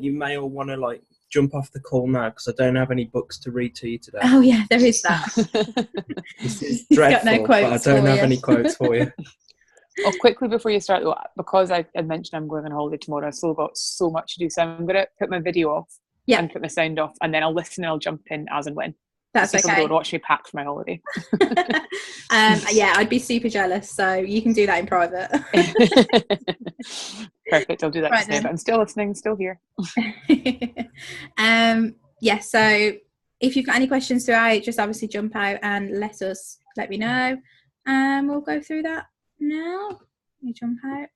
you may all want to like jump off the call now because I don't have any books to read to you today. Oh yeah, there is that. This is dreadful, but I don't have any quotes for you. Oh, quickly before you start though, because I had mentioned I'm going on holiday tomorrow, I've still got so much to do, so I'm going to put my video off and put my sound off, and then I'll listen and I'll jump in as and when. That's okay. People don't watch me pack for my holiday. Yeah, I'd be super jealous, so you can do that in private. Perfect, I'll do that today, but I'm still listening, still here. Yeah, so if you've got any questions throughout, just obviously jump out and let me know, and we'll go through that now. Let me jump out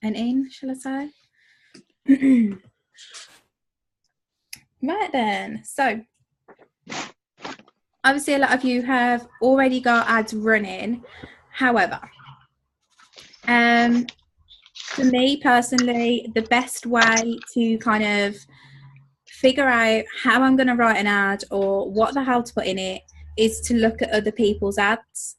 and in, shall I say? Right then, so obviously a lot of you have already got ads running. However, for me personally, the best way to kind of figure out how I'm going to write an ad or what the hell to put in it is to look at other people's ads.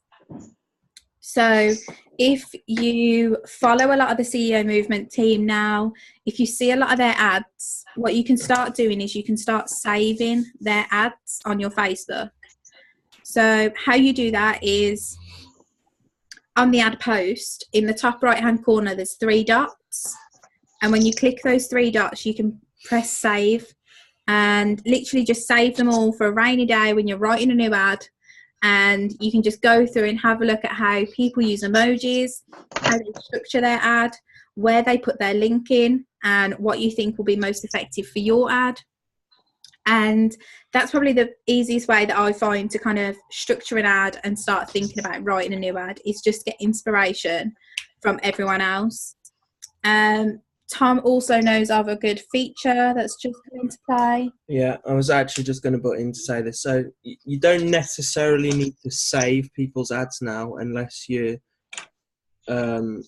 So if you follow a lot of the CEO movement team now, if you see a lot of their ads, what you can start doing is you can start saving their ads on your Facebook. So how you do that is on the ad post, in the top right hand corner, there's 3 dots. And when you click those 3 dots, you can press save and literally just save them all for a rainy day when you're writing a new ad. And you can just go through and have a look at how people use emojis, how they structure their ad, where they put their link in, and what you think will be most effective for your ad. And that's probably the easiest way that I find to kind of structure an ad and start thinking about writing a new ad, is just get inspiration from everyone else. Tom also knows of a good feature that's just come into play. Yeah, I was actually just going to butt in to say this. So you don't necessarily need to save people's ads now unless you, they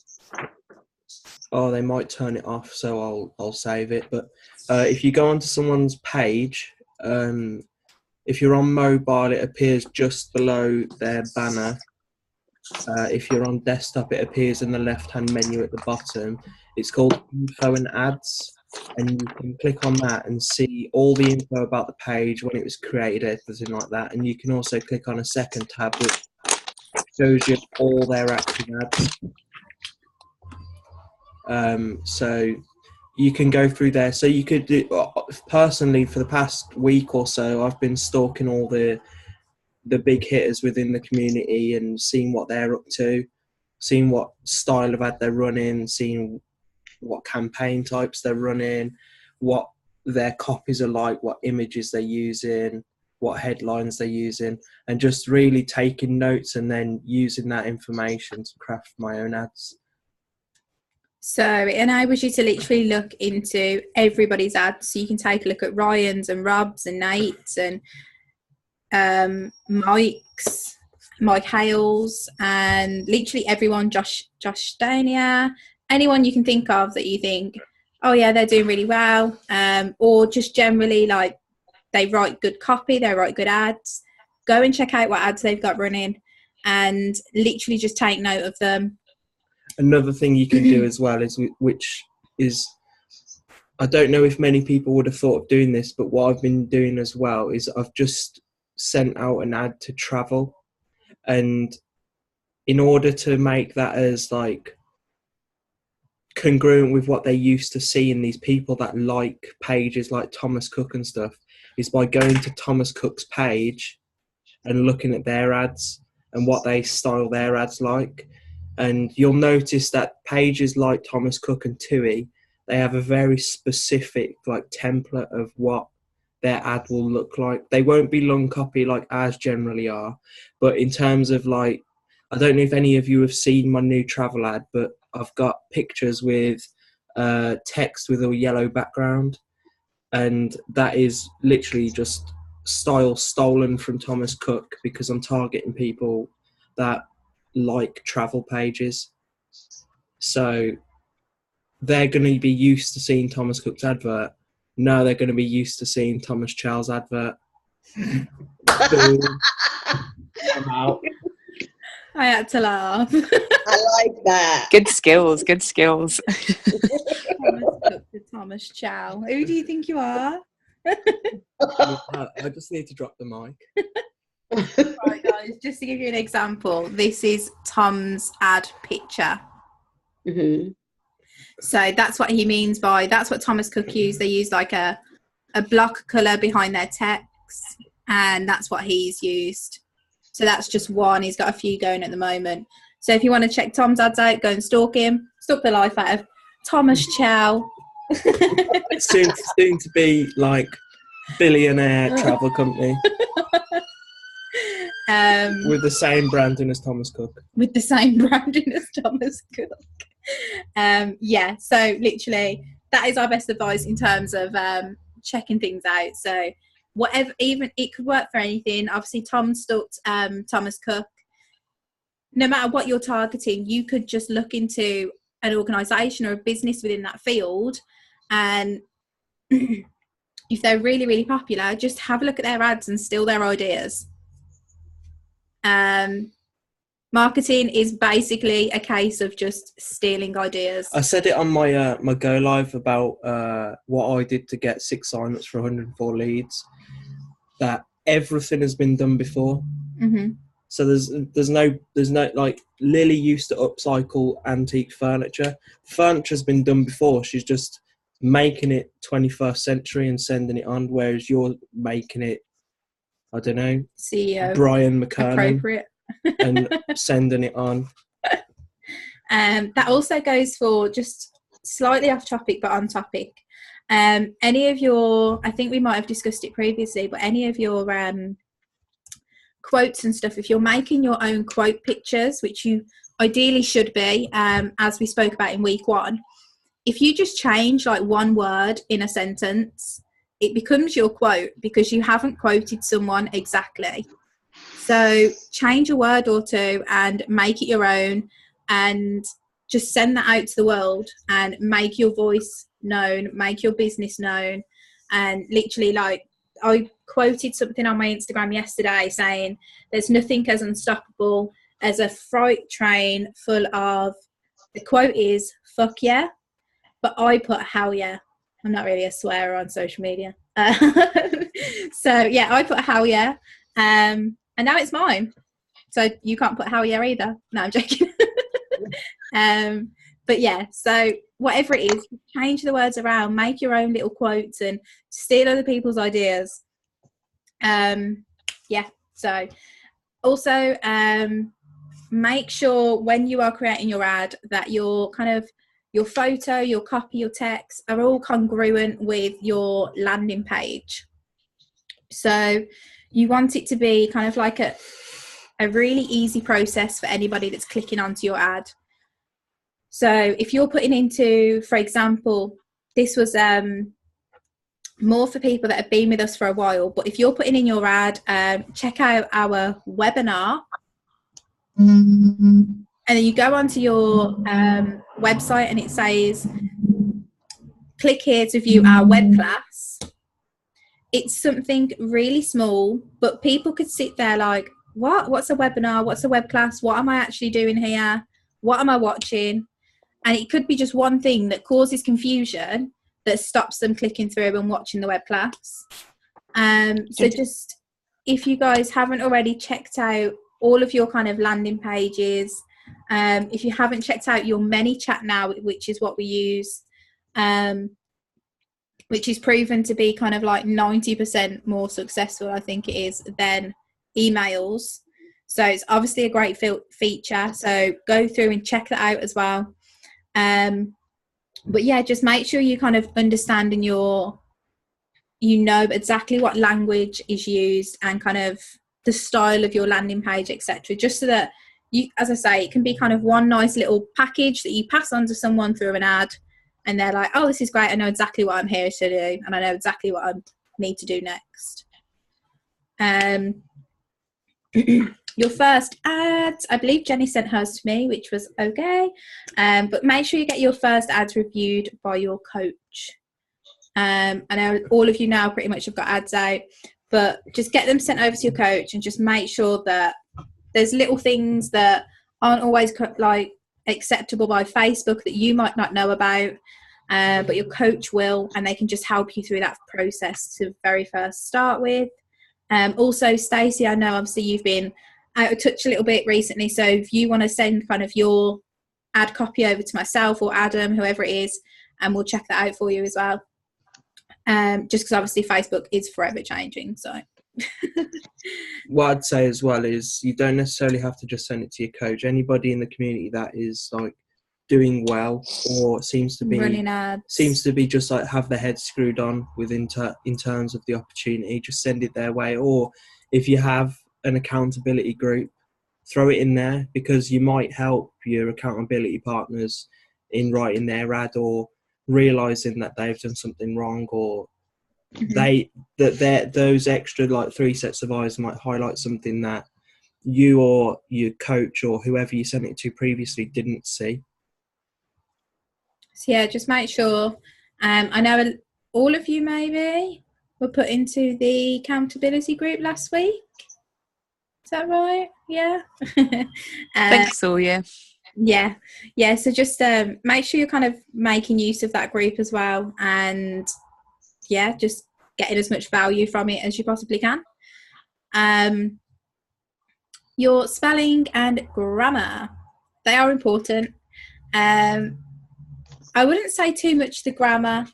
might turn it off, so I'll save it. But if you go onto someone's page, if you're on mobile, it appears just below their banner. If you're on desktop, it appears in the left-hand menu at the bottom. It's called Info and Ads, and you can click on that and see all the info about the page, when it was created, everything like that. And you can also click on a second tab which shows you all their active ads. So you can go through there. So you could do, personally, for the past week or so, I've been stalking all the big hitters within the community and seeing what they're up to, seeing what style of ad they're running, seeing what campaign types they're running, what their copies are like, what images they're using, what headlines they're using, and just really taking notes and then using that information to craft my own ads. So it enables you to literally look into everybody's ads. So you can take a look at Ryan's and Rob's and Nate's and Mike Hales, and literally everyone, Josh Dania, anyone you can think of that you think, oh yeah, they're doing really well, or just generally like they write good copy, they write good ads. Go and check out what ads they've got running and literally just take note of them. Another thing you can do as well is, which is, I don't know if many people would have thought of doing this, but what I've been doing as well is I've just sent out an ad to travel, and in order to make that as like congruent with what they used to see in these people that like pages like Thomas Cook and stuff, is by going to Thomas Cook's page and looking at their ads and what they style their ads like. And you'll notice that pages like Thomas Cook and TUI, they have a very specific like template of what their ad will look like. They won't be long copy like ours generally are, but in terms of like, I don't know if any of you have seen my new travel ad, but I've got pictures with text with a yellow background, and that is literally just style stolen from Thomas Cook, because I'm targeting people that like travel pages. So they're going to be used to seeing Thomas Cook's advert. Now they're going to be used to seeing Thomas Charles' advert. I'm out. I had to laugh. I like that. Good skills. Thomas Cook to Thomas Chow. Who do you think you are? I just need to drop the mic. Right, guys, just to give you an example, this is Tom's ad picture. Mm-hmm. So that's what he means by, that's what Thomas Cook used. They use like a block colour behind their text, and that's what he's used. So that's just one. He's got a few going at the moment. So if you want to check Tom's ads out, go and stalk him. Stalk the life out of Thomas Chow. soon to be like billionaire travel company. With the same branding as Thomas Cook. With the same branding as Thomas Cook. Yeah, so literally that is our best advice in terms of checking things out. So whatever, even it could work for anything. Obviously Tom stalked Thomas Cook. No matter what you're targeting, you could just look into an organisation or a business within that field, and if they're really, really popular, just have a look at their ads and steal their ideas. Marketing is basically a case of just stealing ideas. I said it on my my go live about what I did to get 6 signups for 104 leads. That everything has been done before. Mm-hmm. So there's no like Lily used to upcycle antique furniture. Furniture's been done before. She's just making it 21st century and sending it on, whereas you're making it, I don't know, CEO Brian McKernan appropriate and sending it on. That also goes for, just slightly off topic but on topic. Any of your, I think we might have discussed it previously, but any of your quotes and stuff, if you're making your own quote pictures, which you ideally should be, as we spoke about in week 1, if you just change like one word in a sentence, it becomes your quote because you haven't quoted someone exactly. So change a word or two and make it your own, and just send that out to the world and make your voice known, make your business known. And literally, like, I quoted something on my Instagram yesterday saying there's nothing as unstoppable as a freight train full of, the quote is fuck yeah, but I put hell yeah. I'm not really a swearer on social media. So yeah, I put hell yeah. And now it's mine. So you can't put hell yeah either. No, I'm joking. But yeah, so whatever it is, change the words around, make your own little quotes and steal other people's ideas. Yeah, so also make sure when you are creating your ad that your kind of your photo, your copy, your text are all congruent with your landing page. So you want it to be kind of like a really easy process for anybody that's clicking onto your ad. So if you're putting into, for example, this was more for people that have been with us for a while, but if you're putting in your ad, check out our webinar. And then you go onto your website and it says, click here to view our web class. It's something really small, but people could sit there like, what's a webinar? What's a web class? What am I actually doing here? What am I watching? And it could be just one thing that causes confusion that stops them clicking through and watching the web class. So just, if you guys haven't already checked out all of your kind of landing pages, if you haven't checked out your ManyChat now, which is what we use, which is proven to be kind of like 90% more successful, I think it is, than emails. So it's obviously a great feature. So go through and check that out as well. But yeah, just make sure you kind of understand and you know exactly what language is used and kind of the style of your landing page, etc. Just so that you, as I say, it can be kind of one nice little package that you pass on to someone through an ad, and they're like, oh, this is great. I know exactly what I'm here to do, and I know exactly what I need to do next. Your first ads, I believe Jenny sent hers to me, which was okay. But make sure you get your first ads reviewed by your coach. I know all of you now pretty much have got ads out, but just get them sent over to your coach and just make sure that there's little things that aren't always like acceptable by Facebook that you might not know about, but your coach will, and they can just help you through that process to very first start with. Also, Stacey, I know obviously you've been out of touch a little bit recently, so if you want to send kind of your ad copy over to myself or Adam, whoever it is, and we'll check that out for you as well. Just because obviously Facebook is forever changing, so. What I'd say as well is you don't necessarily have to just send it to your coach. Anybody in the community that is like doing well or seems to be running ads, seems to be just like have their head screwed on with in terms of the opportunity, just send it their way. Or if you have an accountability group, throw it in there, because you might help your accountability partners in writing their ad or realizing that they've done something wrong, or those extra like 3 sets of eyes might highlight something that you or your coach or whoever you sent it to previously didn't see. So yeah, just make sure. I know all of you maybe were put into the accountability group last week. Is that right? Yeah. I think so, yeah. Yeah, so just make sure you're kind of making use of that group as well, and yeah, just getting as much value from it as you possibly can. Your spelling and grammar, they are important. I wouldn't say too much the grammar.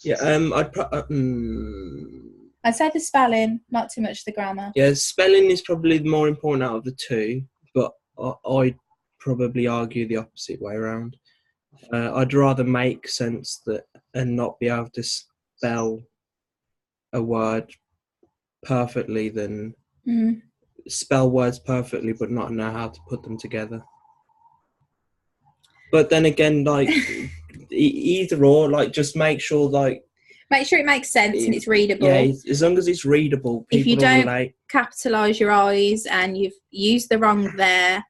Yeah, I'd say the spelling, not too much the grammar. Yeah, spelling is probably the more important out of the two, but I'd probably argue the opposite way around. I'd rather make sense and not be able to spell a word perfectly than spell words perfectly but not know how to put them together. But then again, like either or, like just make sure it makes sense and it's readable. Yeah, as long as it's readable, people if you don't relate. Capitalise your eyes and you've used the wrong there,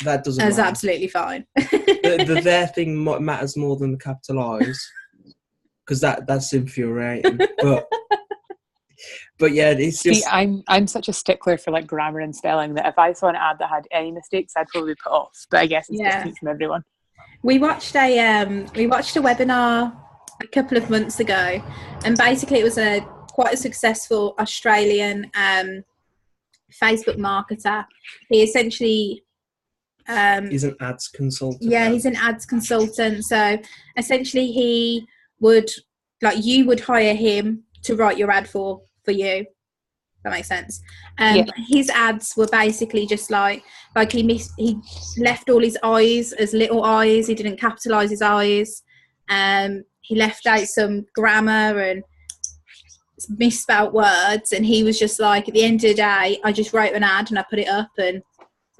that doesn't that's matter. absolutely fine. the there thing matters more than the capitalise, because that's infuriating. But yeah, it's just. See, I'm such a stickler for like grammar and spelling that if I saw an ad that had any mistakes, I'd probably put off. But I guess it's different from everyone. We watched a webinar a couple of months ago, and basically it was quite a successful Australian Facebook marketer. He essentially he's an ads consultant. Yeah, he's an ads consultant. So essentially he would, like, you would hire him to write your ad for you. That makes sense. His ads were basically just like he left all his eyes as little eyes. He didn't capitalise his eyes. He left out some grammar and misspelt words, and he was just like, at the end of the day, I just wrote an ad and I put it up and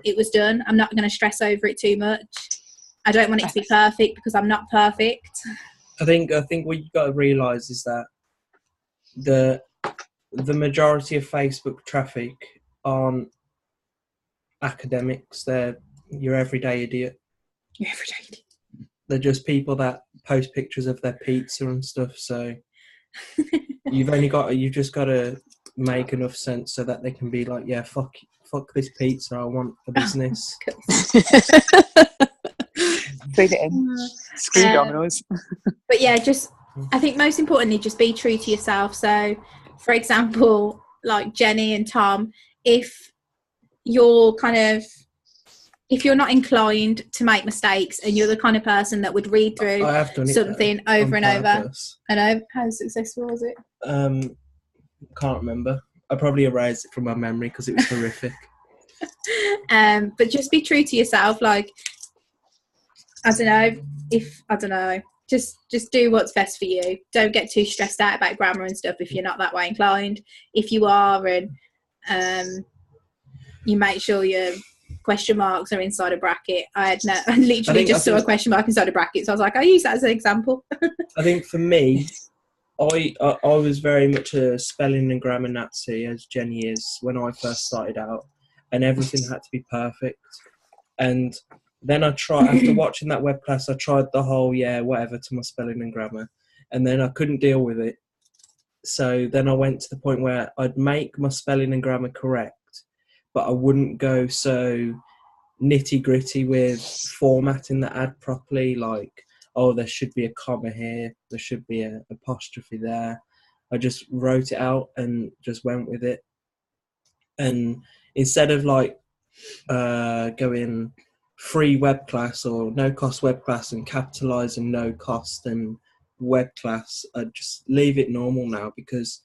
it was done. I'm not going to stress over it too much. I don't want it to be perfect because I'm not perfect. I think what you've got to realise is that the majority of Facebook traffic aren't academics. They're your everyday idiot. Your everyday idiot. They're just people that post pictures of their pizza and stuff. So you've just got to make enough sense so that they can be like, yeah, fuck this pizza. I want the business. Put it in. Screw Domino's. But yeah, I think most importantly, just be true to yourself. So, for example, like Jenny and Tom, if you're not inclined to make mistakes and you're the kind of person that would read through something over and over. I know. How successful was it? Can't remember. I probably erased it from my memory because it was horrific. But just be true to yourself. Like, I don't know. Just do what's best for you. Don't get too stressed out about grammar and stuff if you're not that way inclined. If you are, and you make sure your question marks are inside a bracket. I literally saw a question mark inside a bracket, so I was like, I use that as an example. I think for me, I was very much a spelling and grammar Nazi, as Jenny is, when I first started out, and everything had to be perfect. And then after watching that web class, I tried the whole, whatever to my spelling and grammar, and then I couldn't deal with it. So then I went to the point where I'd make my spelling and grammar correct, but I wouldn't go so nitty-gritty with formatting the ad properly, like, oh, there should be a comma here, there should be an apostrophe there. I just wrote it out and just went with it. And instead of like going free web class or no cost web class and capitalizing no cost and web class, I just leave it normal now, because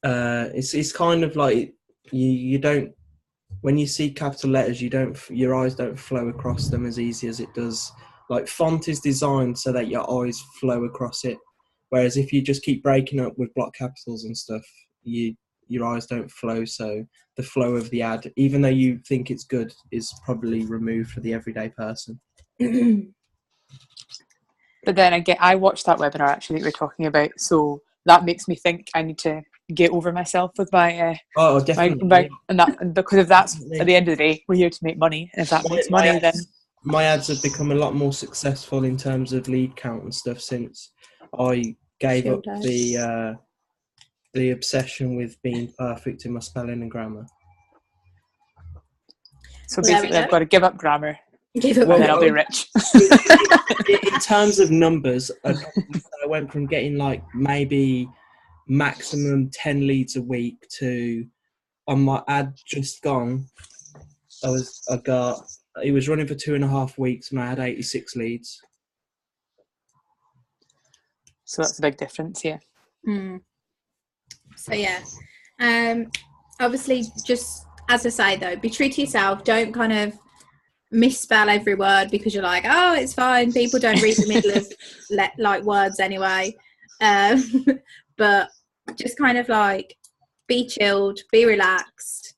it's kind of like you don't, when you see capital letters, your eyes don't flow across them as easy as it does. Like, font is designed so that your eyes flow across it, whereas if you just keep breaking up with block capitals and stuff, your eyes don't flow. So the flow of the ad, even though you think it's good, is probably removed for the everyday person. But then again, I watched that webinar actually that we're talking about, so that makes me think I need to get over myself with my definitely. and because if that's definitely. At the end of the day, we're here to make money, and if that makes money, then my ads have become a lot more successful in terms of lead count and stuff since I gave up the obsession with being perfect in my spelling and grammar. So basically, I've got to give up grammar, and then I'll be rich. In terms of numbers, I went from getting like maybe maximum 10 leads a week to, on my ad just gone, it was running for 2.5 weeks and I had 86 leads. So that's a big difference, yeah. So yeah, obviously, just as I say though, be true to yourself. Don't kind of misspell every word because you're like, oh, it's fine. People don't read the middle of like words anyway. But just kind of like be chilled, be relaxed.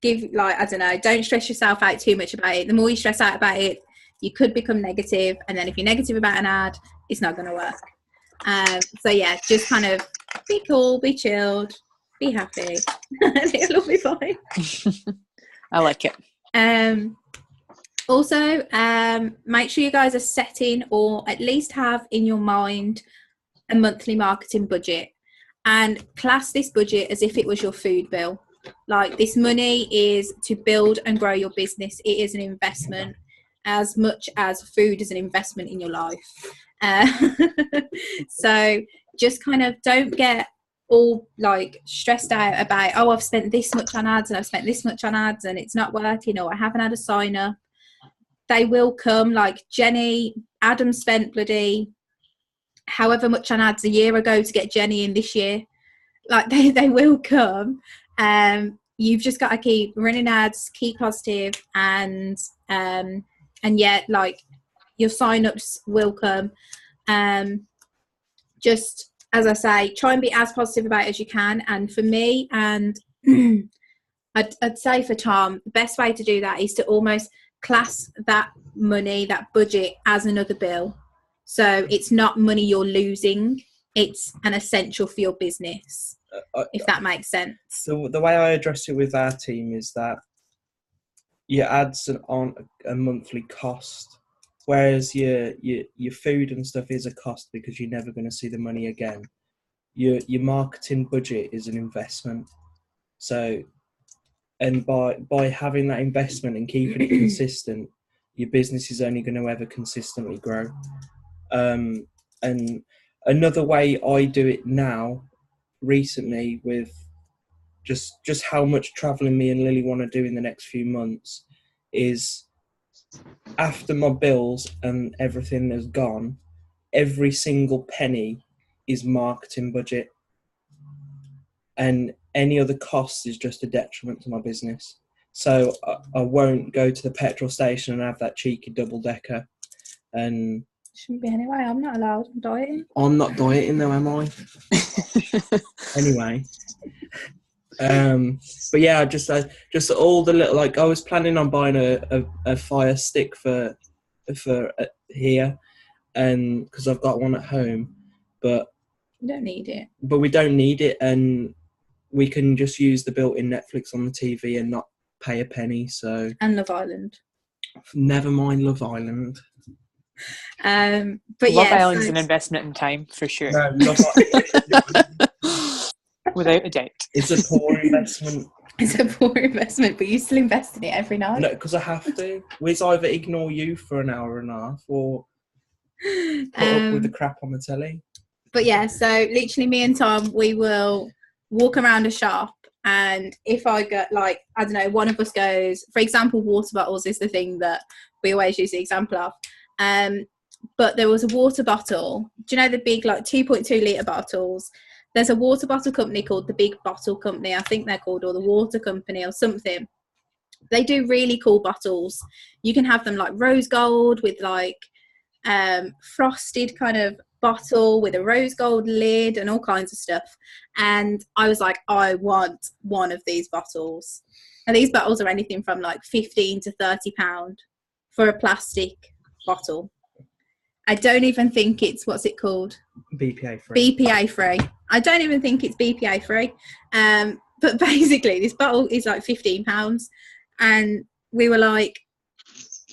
Give, like, I don't know, don't stress yourself out too much about it. The more you stress out about it, you could become negative, and then if you're negative about an ad, it's not going to work. So yeah, just kind of be cool, be chilled, be happy, and it'll all be fine. I like it. Also, make sure you guys are setting, or at least have in your mind, a monthly marketing budget, and class this budget as if it was your food bill. Like, this money is to build and grow your business. It is an investment as much as food is an investment in your life. So just kind of don't get all like stressed out about, oh, I've spent this much on ads and I've spent this much on ads and it's not working, or I haven't had a sign up. They will come. Like Adam spent bloody however much on ads a year ago to get Jenny in this year. Like, they will come. You've just got to keep running ads, keep positive, and yet, like, your sign-ups will come. Just as I say, try and be as positive about it as you can. And for me, and I'd say for Tom, the best way to do that is to almost class that money, that budget, as another bill. So it's not money you're losing, it's an essential for your business, if that makes sense. So the way I address it with our team is that your ads aren't a monthly cost, whereas your food and stuff is a cost because you're never going to see the money again. Your marketing budget is an investment. So, and by having that investment and keeping it consistent, your business is only going to ever consistently grow. And another way I do it now, recently, with just how much traveling me and Lily want to do in the next few months, is after my bills and everything has gone, every single penny is marketing budget, and any other cost is just a detriment to my business. So I won't go to the petrol station and have that cheeky double decker. And shouldn't be anyway. I'm not allowed. I'm dieting. I'm not dieting though, am I? Anyway. But yeah, just all the little, like, I was planning on buying a fire stick for here, and because I've got one at home, but you don't need it. But we don't need it, and we can just use the built-in Netflix on the TV and not pay a penny. So, and Love Island. Never mind Love Island. But Love Island's an investment in time for sure. No, Love Island. Without a doubt. It's a poor investment. It's a poor investment, but you still invest in it every night. No, because I have to. We either ignore you for an hour and a half or put up with the crap on the telly. But yeah, so literally me and Tom, we will walk around a shop, and if I go, like, I don't know, one of us goes, for example, water bottles is the thing that we always use the example of. But there was a water bottle. Do you know the big, like, 2.2 litre bottles? There's a water bottle company called the Big Bottle Company. I think they're called, or the Water Company or something. They do really cool bottles. You can have them like rose gold with like frosted kind of bottle with a rose gold lid and all kinds of stuff. And I was like, I want one of these bottles. And these bottles are anything from like £15 to £30 for a plastic bottle. I don't even think it's, what's it called? BPA free. BPA free. I don't even think it's BPA free. But basically, this bottle is like £15. And we were like,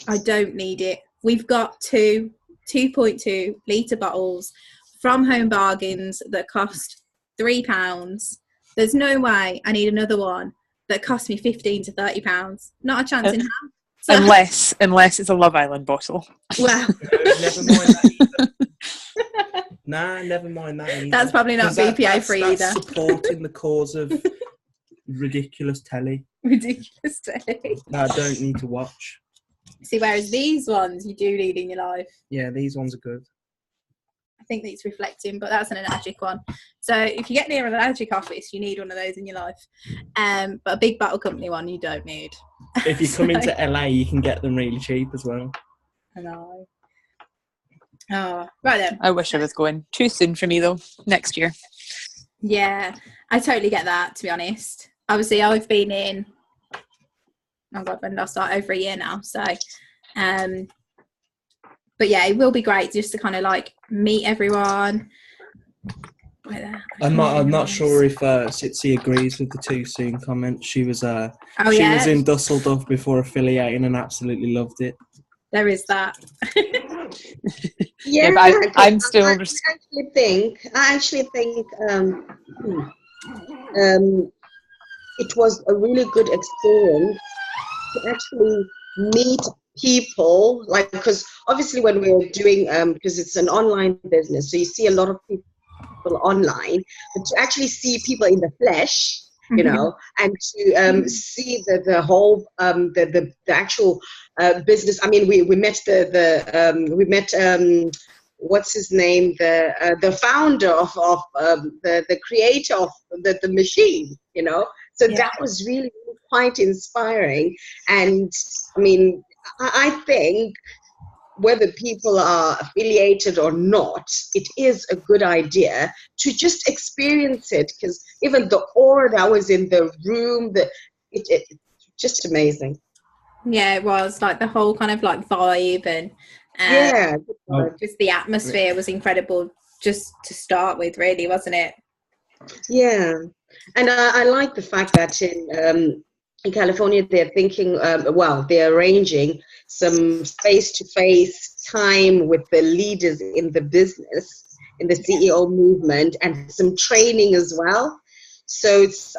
I don't need it. We've got 2.2 litre bottles from Home Bargains that cost £3. There's no way I need another one that costs me £15 to £30. Not a chance in hell. So, unless it's a Love Island bottle. Well, never mind that either. Nah, never mind that either. That's probably not BPA free either. That's supporting the cause of ridiculous telly. Ridiculous telly. No, I don't need to watch. See, whereas these ones you do need in your life. Yeah, these ones are good. I think it's reflecting, but that's an allergic one. So if you get near an allergic office, you need one of those in your life. But a Big Bottle Company one, you don't need. If you come into LA, you can get them really cheap as well. I know. Oh, right then. I wish I was going. Too soon for me though. Next year. Yeah, I totally get that, to be honest. Obviously, I've been in, oh God, when did I start? Over a year now. So, but yeah, it will be great just to kind of like meet everyone. Right there. I'm not sure if Sitsi agrees with the too soon comment. She was was in Dusseldorf before affiliating and absolutely loved it. There is that. Yeah, but I'm still. I actually think it was a really good experience to actually meet people, like, because obviously when we were doing because it's an online business, so you see a lot of people online, but to actually see people in the flesh, you know, and to see the whole the actual business. I mean, we met what's his name, the founder of the creator of the machine, you know. So that was really quite inspiring. And I mean, I think whether people are affiliated or not, it is a good idea to just experience it, because even the aura that was in the room, it just amazing. Yeah, it was like the whole kind of like vibe and just the atmosphere was incredible just to start with, really, wasn't it? Yeah, and I like the fact that in California they're thinking, they're arranging some face-to-face time with the leaders in the business, in the CEO movement, and some training as well. So it's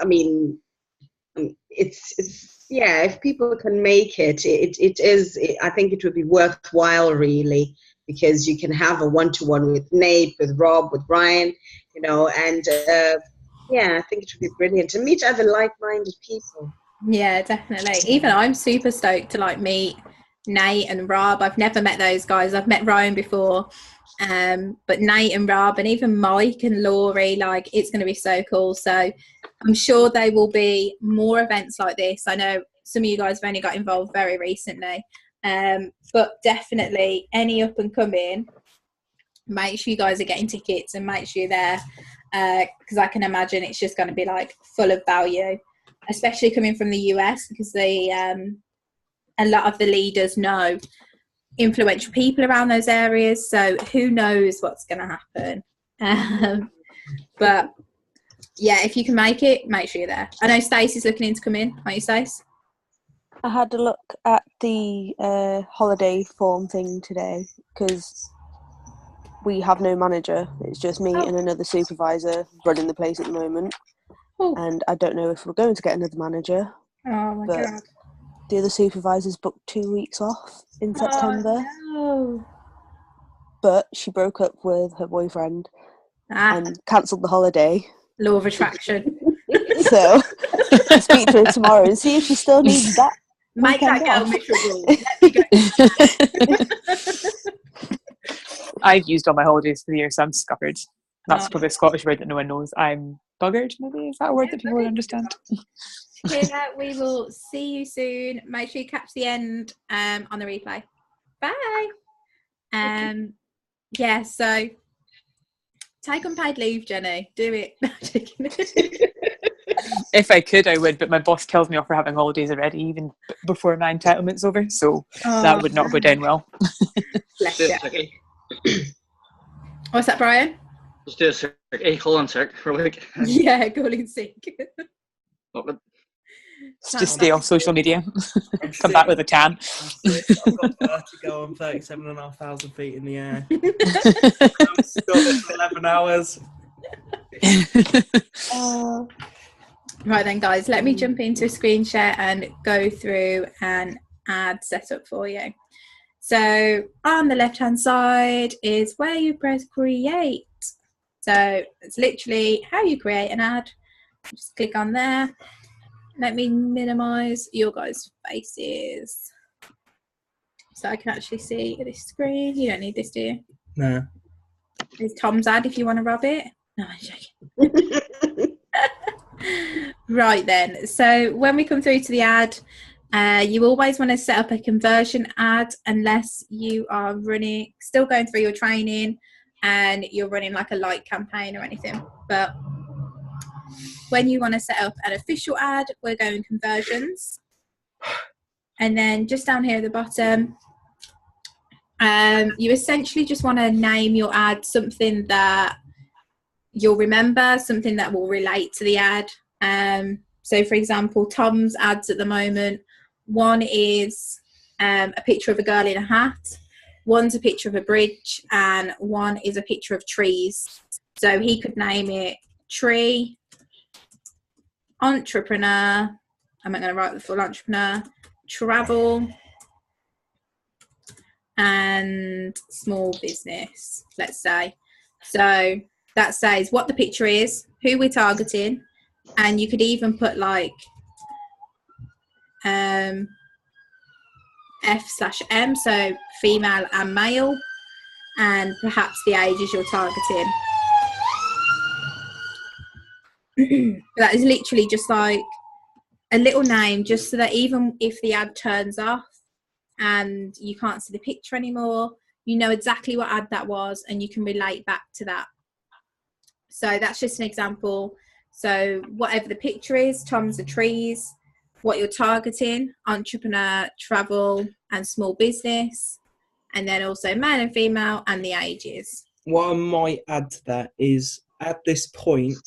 if people can make it, I think it would be worthwhile, really, because you can have a one-to-one with Nate, with Rob, with Ryan, you know, and I think it would be brilliant to meet other like-minded people. Yeah, definitely. Even I'm super stoked to like meet Nate and Rob. I've never met those guys. I've met Ryan before, but Nate and Rob and even Mike and Laurie, like, it's going to be so cool. So I'm sure there will be more events like this. I know some of you guys have only got involved very recently, but definitely any up and coming, make sure you guys are getting tickets and make sure you're there, because I can imagine it's just going to be like full of value, especially coming from the US, because a lot of the leaders know influential people around those areas, so who knows what's going to happen. But yeah, if you can make it, make sure you're there. I know Stacey's looking in to come in, aren't you, Stace? I had a look at the holiday form thing today, because we have no manager. It's just me and another supervisor running the place at the moment. and I don't know if we're going to get another manager. Oh my but God. The other supervisor's booked 2 weeks off in September. Oh, no. But she broke up with her boyfriend Ah, and cancelled the holiday. law of attraction. So I'll speak to her tomorrow and see if she still needs that. Make that weekend girl off. miserable. Let me go. I've used all my holidays for the year, so I'm scuppered. That's probably a Scottish word that no one knows. I'm buggered, maybe? Is that a word that people would understand? Here, we will see you soon. Make sure you catch the end on the replay. Bye. Yeah, so take unpaid leave, Jenny. Do it. If I could, I would, but my boss tells me off for having holidays already, even before my entitlement's over, so that would not go down well. Bless you. What's that, Brian? Let's do a sick. Hey, call in sick for a week. Yeah, calling sick. Just stay off social media. Come back with a tan. I've got vertigo on 37,500 feet in the air. I'm stuck for 11 hours. Right then, guys, let me jump into a screen share and go through an ad setup for you. So on the left hand side is where you press create. So it's literally how you create an ad. Just click on there. Let me minimize your guys' faces so I can actually see this screen. You don't need this, do you? No. There's Tom's ad if you want to rub it. No, I'm joking. Right then, so when we come through to the ad, you always want to set up a conversion ad unless you are still going through your training and you're running like a light campaign or anything. But when you want to set up an official ad, we're going conversions. And then just down here at the bottom, you essentially just want to name your ad something that you'll remember, something that will relate to the ad. So for example, Tom's ads at the moment, one is a picture of a girl in a hat, one's a picture of a bridge, and one is a picture of trees. So he could name it Tree, Entrepreneur, I'm not going to write the full entrepreneur, Travel, and Small Business, let's say. So that says what the picture is, who we're targeting, and you could even put like F/M, so female and male, and perhaps the ages you're targeting. That is literally just like a little name, just so that even if the ad turns off and you can't see the picture anymore, you know exactly what ad that was and you can relate back to that. So that's just an example. So whatever the picture is, Tom's the trees, what you're targeting, entrepreneur, travel, and small business, and then also male and female and the ages. What I might add to that is at this point,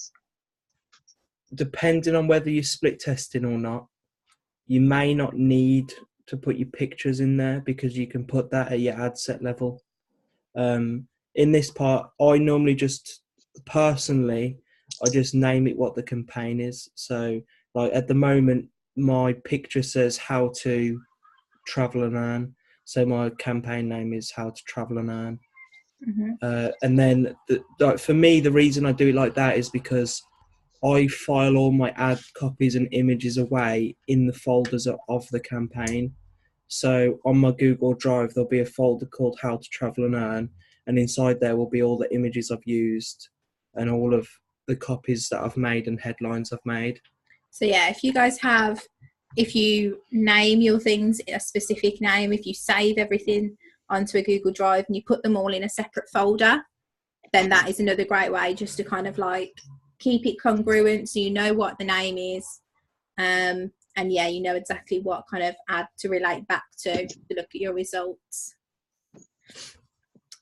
depending on whether you're split testing or not, you may not need to put your pictures in there because you can put that at your ad set level. In this part, I normally just personally, I just name it what the campaign is. So like at the moment, my picture says how to travel and earn. So my campaign name is how to travel and earn. Mm-hmm. And then for me, the reason I do it like that is because I file all my ad copies and images away in the folders of the campaign. So on my Google Drive, there'll be a folder called How to Travel and Earn. And inside there will be all the images I've used and all of the copies that I've made and headlines I've made. So yeah, if you name your things a specific name, if you save everything onto a Google Drive and you put them all in a separate folder, then that is another great way just to kind of like keep it congruent so you know what the name is. And yeah, you know exactly what kind of ad to relate back to look at your results.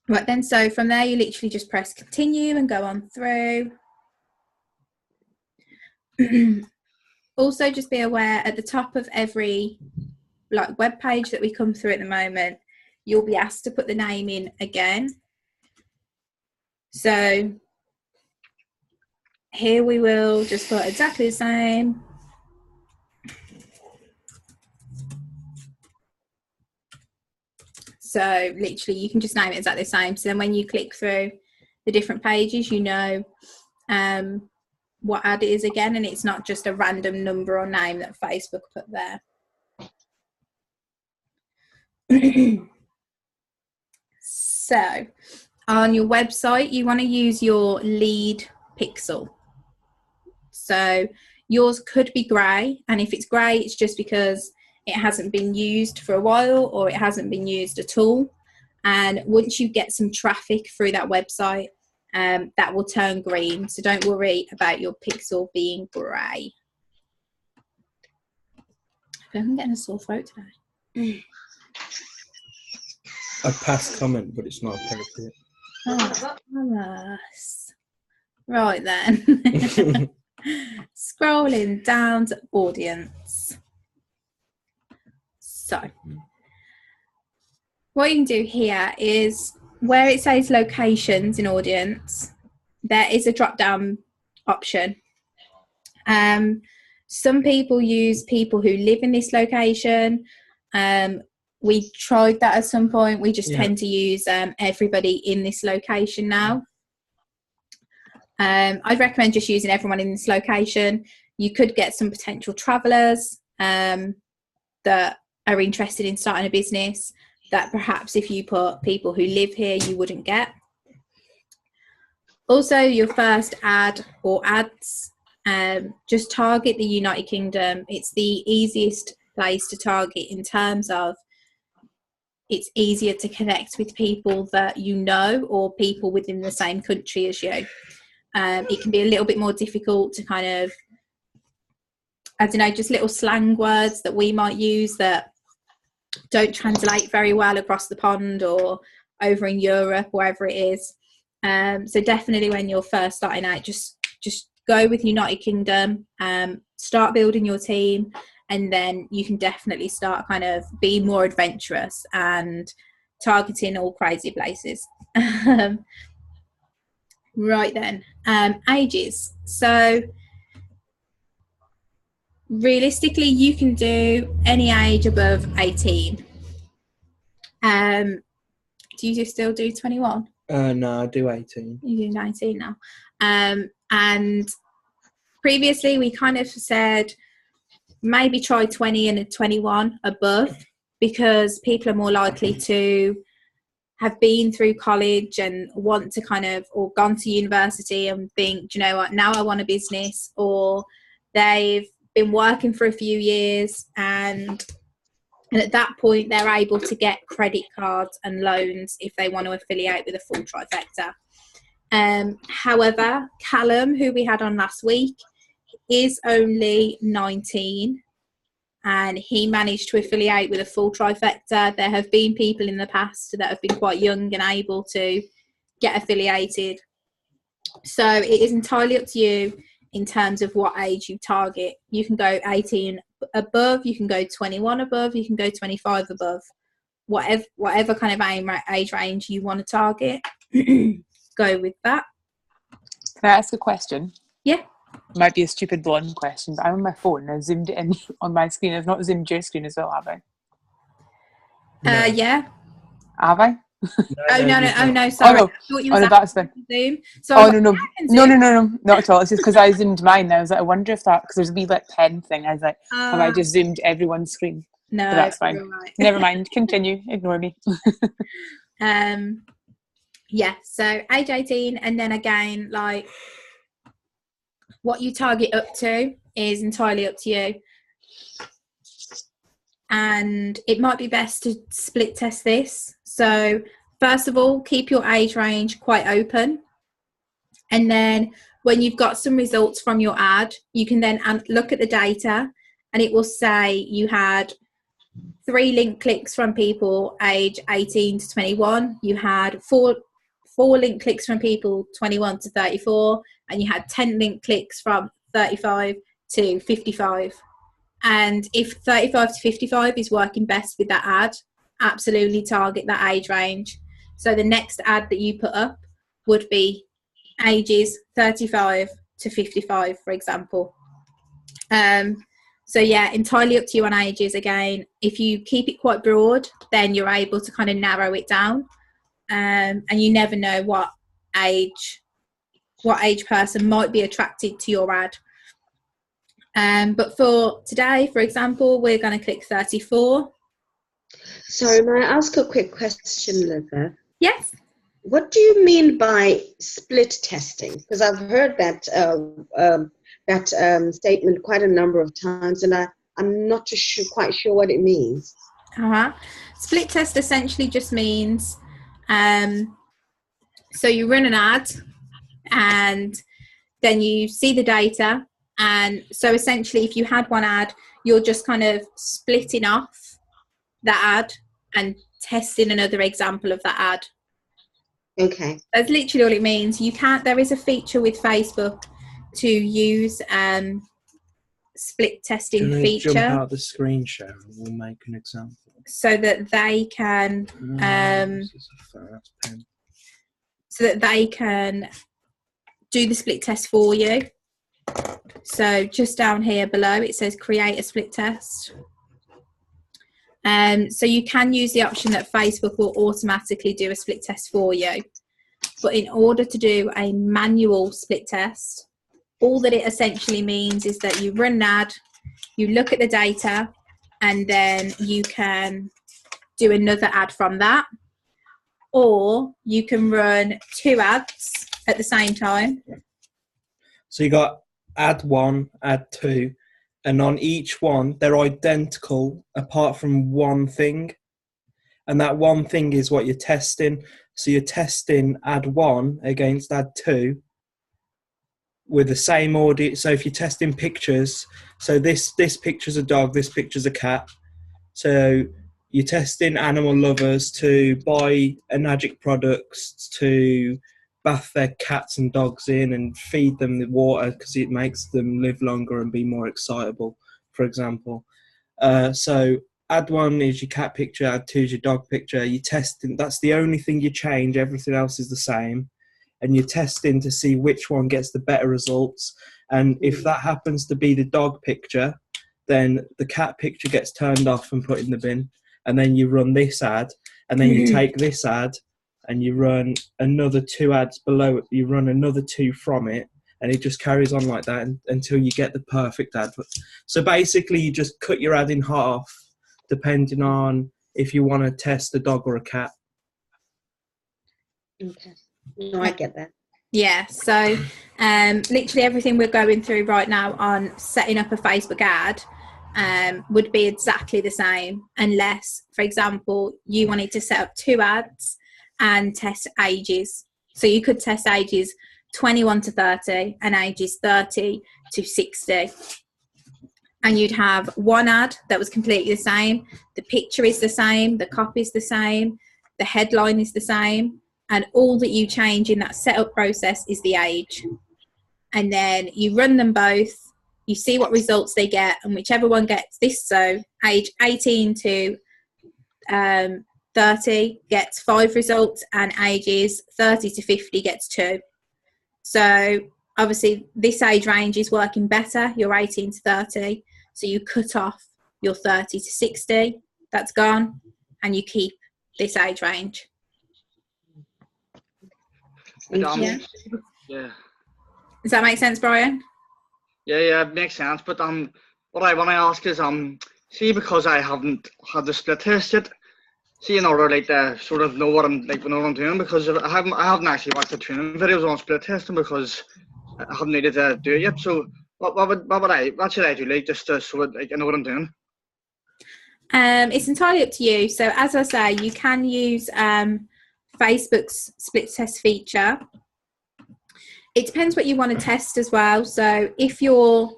Right then, so from there you literally just press continue and go on through. Also just be aware at the top of every like web page that we come through at the moment, you'll be asked to put the name in again. So here we will just put exactly the same. So literally you can just name it exactly the same. So then when you click through the different pages, you know what ad it is again, and it's not just a random number or name that Facebook put there. So on your website, you want to use your lead pixel. So yours could be grey, and if it's grey, it's just because it hasn't been used for a while or it hasn't been used at all. And once you get some traffic through that website, that will turn green. So don't worry about your pixel being grey. I'm getting a sore throat today. I passed comment, but it's not appropriate. Oh, Thomas. Right then. Scrolling down to audience. So, what you can do here is where it says locations in audience, there is a drop down option. Some people use people who live in this location. We tried that at some point. We just tend to use everybody in this location now. I'd recommend just using everyone in this location. You could get some potential travellers that are interested in starting a business that perhaps if you put people who live here, you wouldn't get. Also, your first ad or ads, just target the United Kingdom. It's the easiest place to target in terms of it's easier to connect with people that you know or people within the same country as you. It can be a little bit more difficult to kind of, I don't know, just little slang words that we might use that don't translate very well across the pond or over in Europe, wherever it is. So definitely when you're first starting out, just go with United Kingdom, start building your team, and then you can definitely start kind of being more adventurous and targeting all crazy places. Right then, ages. So realistically, you can do any age above 18. Do you still do 21? No, I do 18. You do 19 now. And previously we kind of said maybe try 20 and a 21 above, because people are more likely to have been through college and want to kind of, or gone to university and think, do you know what, now I want a business, or they've been working for a few years and at that point they're able to get credit cards and loans if they want to affiliate with a full trifecta. However, Callum, who we had on last week, is only 19 and he managed to affiliate with a full trifecta. There have been people in the past that have been quite young and able to get affiliated. So it is entirely up to you in terms of what age you target. You can go 18 above, you can go 21 above, you can go 25 above, whatever kind of age range you want to target. Go with that. Can I ask a question? Yeah. Might be a stupid blonde question, but I'm on my phone and I zoomed it in on my screen. I've not zoomed your screen as well, have I? No. Yeah. Have I? No, sorry. Oh, no, that's fine. Zoom. So no, not at all. It's just because I zoomed mine and I was like, I wonder if that, because there's a wee like pen thing. I was like, have I just zoomed everyone's screen? No, but that's fine. Right. Never mind. Continue. Ignore me. Yeah, so age 18, and then again, like what you target up to is entirely up to you. And it might be best to split test this. So first of all, keep your age range quite open. And then when you've got some results from your ad, you can then look at the data and it will say you had 3 link clicks from people age 18 to 21. You had 4 link clicks from people 21 to 34, and you had 10 link clicks from 35 to 55. And if 35 to 55 is working best with that ad, absolutely target that age range. So the next ad that you put up would be ages 35 to 55, for example. So yeah, entirely up to you on ages. Again, if you keep it quite broad, then you're able to kind of narrow it down, and you never know what age person might be attracted to your ad. But for today, for example, we're going to click 34. Sorry, may I ask a quick question, Liza? Yes. What do you mean by split testing? Because I've heard that statement quite a number of times, and I'm not quite sure what it means. Split test essentially just means, so you run an ad and then you see the data, and so essentially if you had one ad, you're just kind of splitting off that ad and testing another example of that ad. Okay. That's literally all it means. There is a feature with Facebook to use split testing feature. Jump out the screen share and we'll make an example. So that they can do the split test for you. So just down here below it says create a split test. So you can use the option that Facebook will automatically do a split test for you. But in order to do a manual split test, all that it essentially means is that you run an ad, you look at the data, and then you can do another ad from that. Or you can run 2 ads at the same time. So you got ad 1, ad 2, and on each one they're identical apart from one thing, and that one thing is what you're testing. So you're testing ad 1 against ad 2 with the same audience. So if you're testing pictures, so this picture's a dog, this picture's a cat, so you're testing animal lovers to buy Enagic products to bath their cats and dogs in and feed them the water because it makes them live longer and be more excitable, for example. So ad 1 is your cat picture, ad 2 is your dog picture. You're testing, that's the only thing you change, everything else is the same. And you're testing to see which one gets the better results. And if that happens to be the dog picture, then the cat picture gets turned off and put in the bin. And then you run this ad, and then you take this ad and you run another 2 ads below it. You run another 2 from it, and it just carries on like that until you get the perfect ad. So basically you just cut your ad in half depending on if you want to test a dog or a cat. Okay. No, I get that. Yeah, so literally everything we're going through right now on setting up a Facebook ad would be exactly the same, unless, for example, you wanted to set up 2 ads and test ages. So you could test ages 21 to 30 and ages 30 to 60. And you'd have one ad that was completely the same. The picture is the same, the copy is the same, the headline is the same, and all that you change in that setup process is the age. And then you run them both, you see what results they get, and whichever one gets this, so age 18 to 30 gets 5 results, and ages 30 to 50 gets 2. So obviously this age range is working better, you're 18 to 30, so you cut off your 30 to 60, that's gone, and you keep this age range. Yeah. Does that make sense, Brian? Yeah, it makes sense. But what I want to ask is, see, because I haven't had the split test yet, see, in order to sort of know what I'm doing, because I haven't actually watched the training videos on split testing because I haven't needed to do it yet. So what should I do, just to sort of I know what I'm doing? It's entirely up to you. So as I say, you can use Facebook's split test feature. It depends what you want to test as well. So if you're,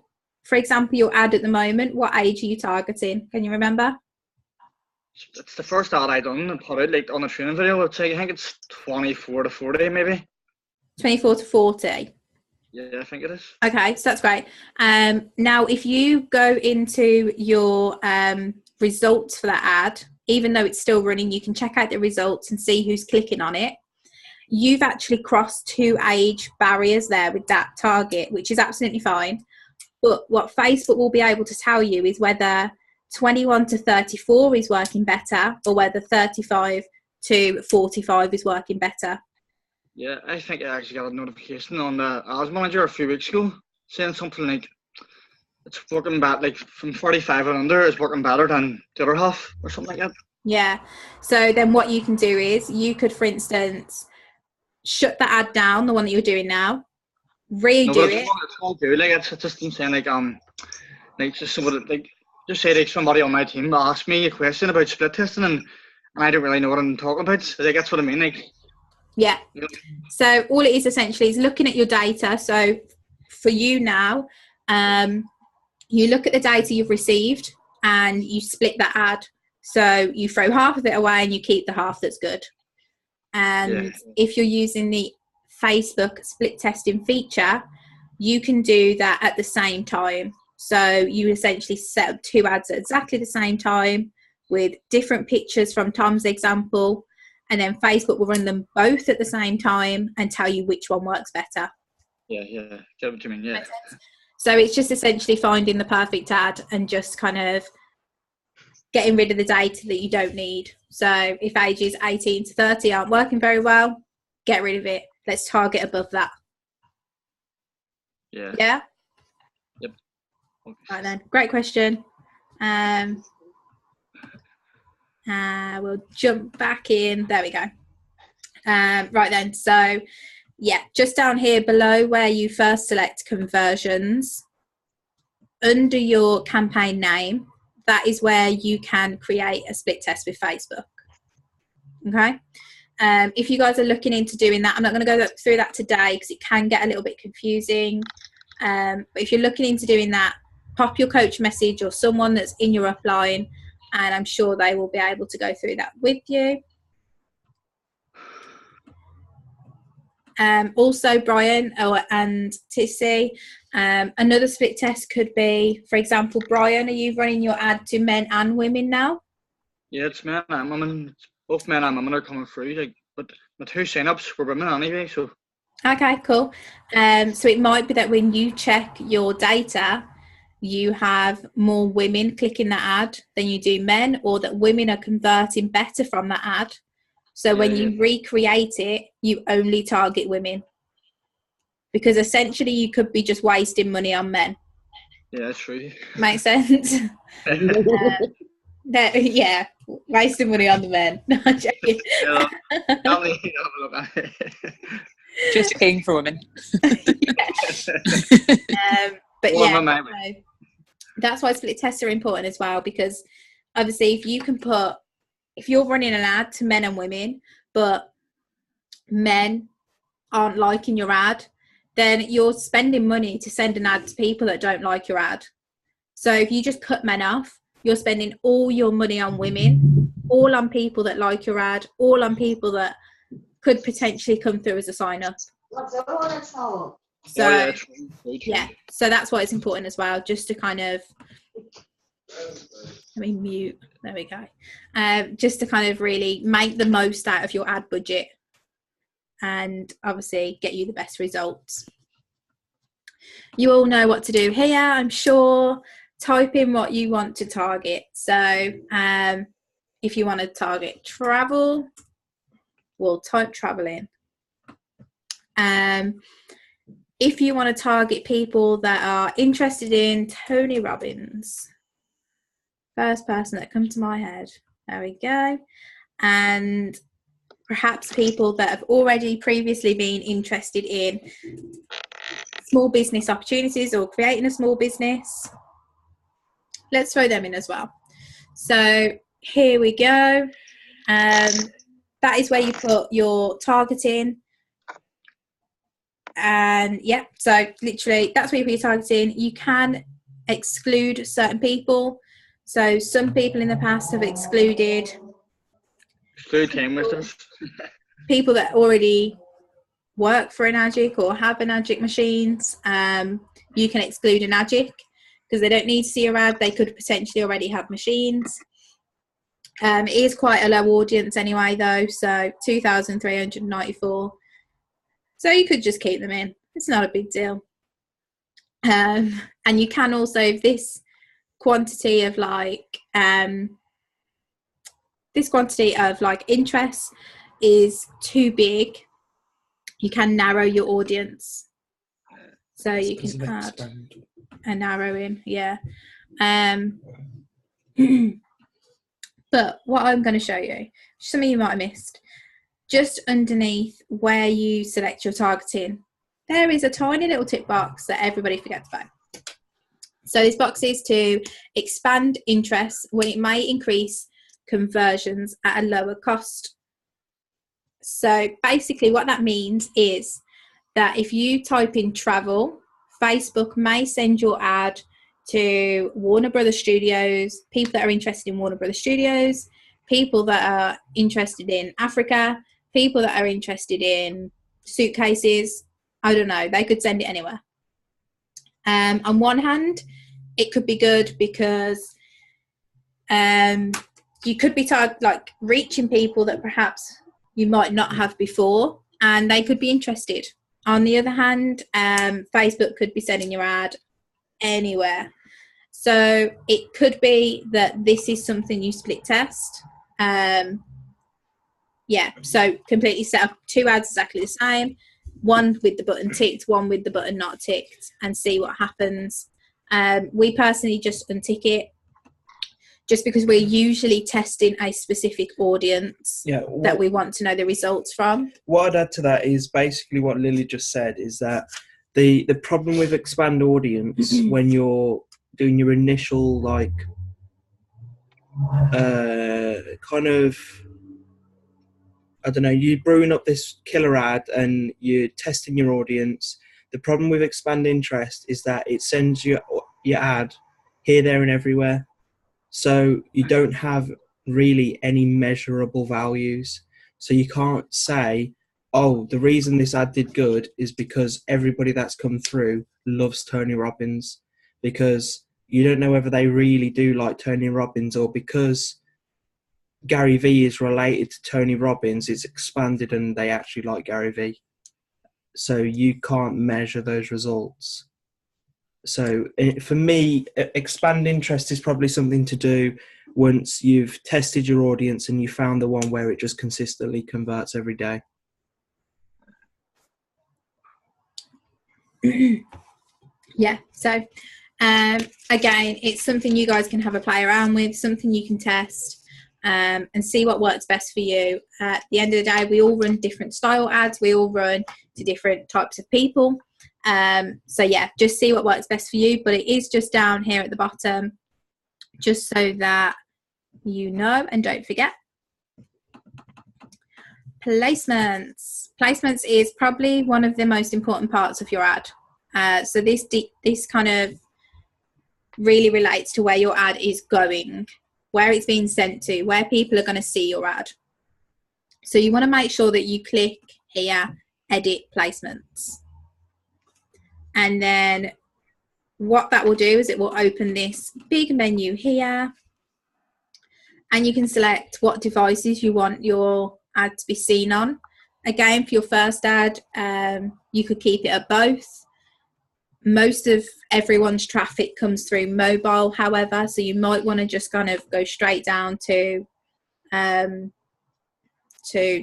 for example, your ad at the moment, what age are you targeting? Can you remember? It's the first ad I done and put it on a training video. I think it's 24 to 40 maybe. 24 to 40. Yeah, I think it is. Okay, so that's great. Now, if you go into your results for that ad, even though it's still running, you can check out the results and see who's clicking on it. you've actually crossed 2 age barriers there with that target, which is absolutely fine. But what Facebook will be able to tell you is whether 21 to 34 is working better or whether 35 to 45 is working better. Yeah, I think I actually got a notification on the Ads Manager a few weeks ago saying something like it's working bad, like from 45 and under is working better than the other half or something like that. Yeah. So then what you can do is you could, for instance, shut the ad down, the one that you're doing now, redo it. It's all good. Like it's just saying like just somebody like just say like somebody on my team asked me a question about split testing and I don't really know what I'm talking about. So like, that's what I mean. Like, yeah. So all it is essentially is looking at your data. So for you now, you look at the data you've received and you split that ad. So you throw half of it away and you keep the half that's good. And if you're using the Facebook split testing feature, you can do that at the same time. So you essentially set up 2 ads at exactly the same time with different pictures from Tom's example, and then Facebook will run them both at the same time and tell you which one works better. Yeah, get what you mean, yeah. So it's just essentially finding the perfect ad and just kind of getting rid of the data that you don't need. So if ages 18 to 30 aren't working very well, get rid of it. Let's target above that. Yeah. Yeah? Yep. Okay. Right then, great question. We'll jump back in. There we go. Right then, so yeah, just down here below where you first select conversions, under your campaign name, that is where you can create a split test with Facebook. Okay. If you guys are looking into doing that, I'm not going to go through that today because it can get a little bit confusing. But if you're looking into doing that, pop your coach message or someone that's in your upline, and I'm sure they will be able to go through that with you. Also, Brian and Tissy, another split test could be, for example, Brian, are you running your ad to men and women now? Yeah, it's men and women. Both men and women are coming through. Like, but the 2 sign-ups were women anyway, so. Okay, cool. So it might be that when you check your data, you have more women clicking that ad than you do men, or that women are converting better from that ad. So when you recreate it, you only target women. Because essentially you could be just wasting money on men. Yeah, that's true. Makes sense? Yeah, wasting money on the men. No, I'm joking. Just paying for women. But yeah, that's why split tests are important as well, because obviously if you're running an ad to men and women, but men aren't liking your ad, then you're spending money to send an ad to people that don't like your ad. So if you just cut men off, you're spending all your money on women, all on people that like your ad, all on people that could potentially come through as a sign-up. So, yeah, so that's why it's important as well, just to kind of, let me mute, there we go. Just to kind of really make the most out of your ad budget and obviously get you the best results. You all know what to do here, I'm sure. Type in what you want to target. So if you want to target travel, we'll type travel in. If you want to target people that are interested in Tony Robbins, first person that comes to my head, there we go. And perhaps people that have already previously been interested in small business opportunities or creating a small business, let's throw them in as well. So here we go. That is where you put your targeting. And yeah, so literally that's where you put your targeting. You can exclude certain people. So some people in the past have excluded people that already work for Enagic or have Enagic machines. You can exclude Enagic because they don't need to see your ad. They could potentially already have machines. It is quite a low audience anyway, though, so 2,394. So you could just keep them in. It's not a big deal. And you can also, if this quantity of interest is too big, you can narrow your audience. So you can add a narrowing, yeah. But what I'm going to show you, something you might have missed, just underneath where you select your targeting, there is a tiny little tick box that everybody forgets about. So this box is to expand interest when it may increase conversions at a lower cost. So basically what that means is that if you type in travel, Facebook may send your ad to Warner Brothers Studios, people that are interested in Warner Brothers Studios, people that are interested in Africa, people that are interested in suitcases. I don't know, they could send it anywhere. On one hand, it could be good because you could be reaching people that perhaps you might not have before, and they could be interested. On the other hand, Facebook could be sending your ad anywhere. So it could be that this is something you split test. So completely set up 2 ads exactly the same, one with the button ticked, one with the button not ticked, and see what happens. We personally just untick it, just because we're usually testing a specific audience that we want to know the results from. What I'd add to that is basically what Lily just said, is that the problem with expand audience when you're doing your initial you're brewing up this killer ad and you're testing your audience. The problem with expand interest is that it sends your ad here, there and everywhere. So you don't have really any measurable values. So you can't say, oh, the reason this ad did good is because everybody that's come through loves Tony Robbins, because you don't know whether they really do like Tony Robbins, or because Gary Vee is related to Tony Robbins, it's expanded and they actually like Gary Vee. So you can't measure those results. So for me, expand interest is probably something to do once you've tested your audience and you found the one where it just consistently converts every day. Yeah, so again, it's something you guys can have a play around with, something you can test and see what works best for you. At the end of the day, we all run different style ads, we all run to different types of people. So yeah, just see what works best for you, but it is just down here at the bottom, just so that you know and don't forget. Placements. Placements is probably one of the most important parts of your ad. So this kind of really relates to where your ad is going, where it's being sent to, where people are going to see your ad. So you want to make sure that you click here, edit placements. And then what that will do is it will open this big menu here, and you can select what devices you want your ad to be seen on. Again, for your first ad, you could keep it at both. Most of everyone's traffic comes through mobile, however, so you might want to just kind of go straight down to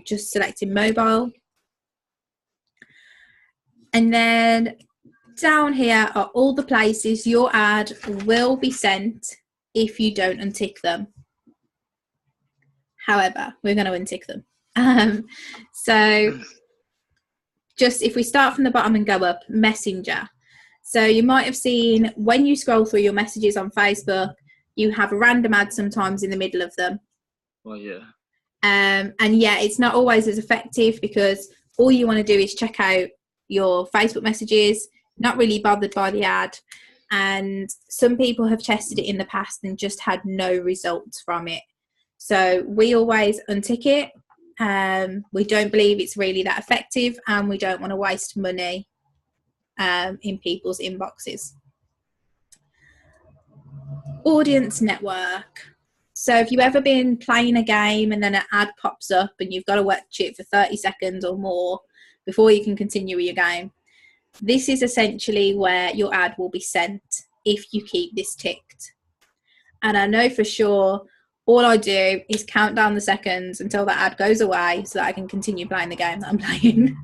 just selecting mobile. And then down here are all the places your ad will be sent if you don't untick them. However, we're going to untick them. So just if we start from the bottom and go up, Messenger. So you might have seen when you scroll through your messages on Facebook, you have a random ad sometimes in the middle of them. Well, yeah. And yeah, it's not always as effective because all you want to do is check out your Facebook messages, not really bothered by the ad. And some people have tested it in the past and just had no results from it. So we always untick it. We don't believe it's really that effective, and we don't want to waste money in people's inboxes. Audience network. So if you've ever been playing a game and then an ad pops up and you've got to watch it for 30 seconds or more before you can continue with your game, this is essentially where your ad will be sent if you keep this ticked. And I know for sure all I do is count down the seconds until that ad goes away so that I can continue playing the game that I'm playing.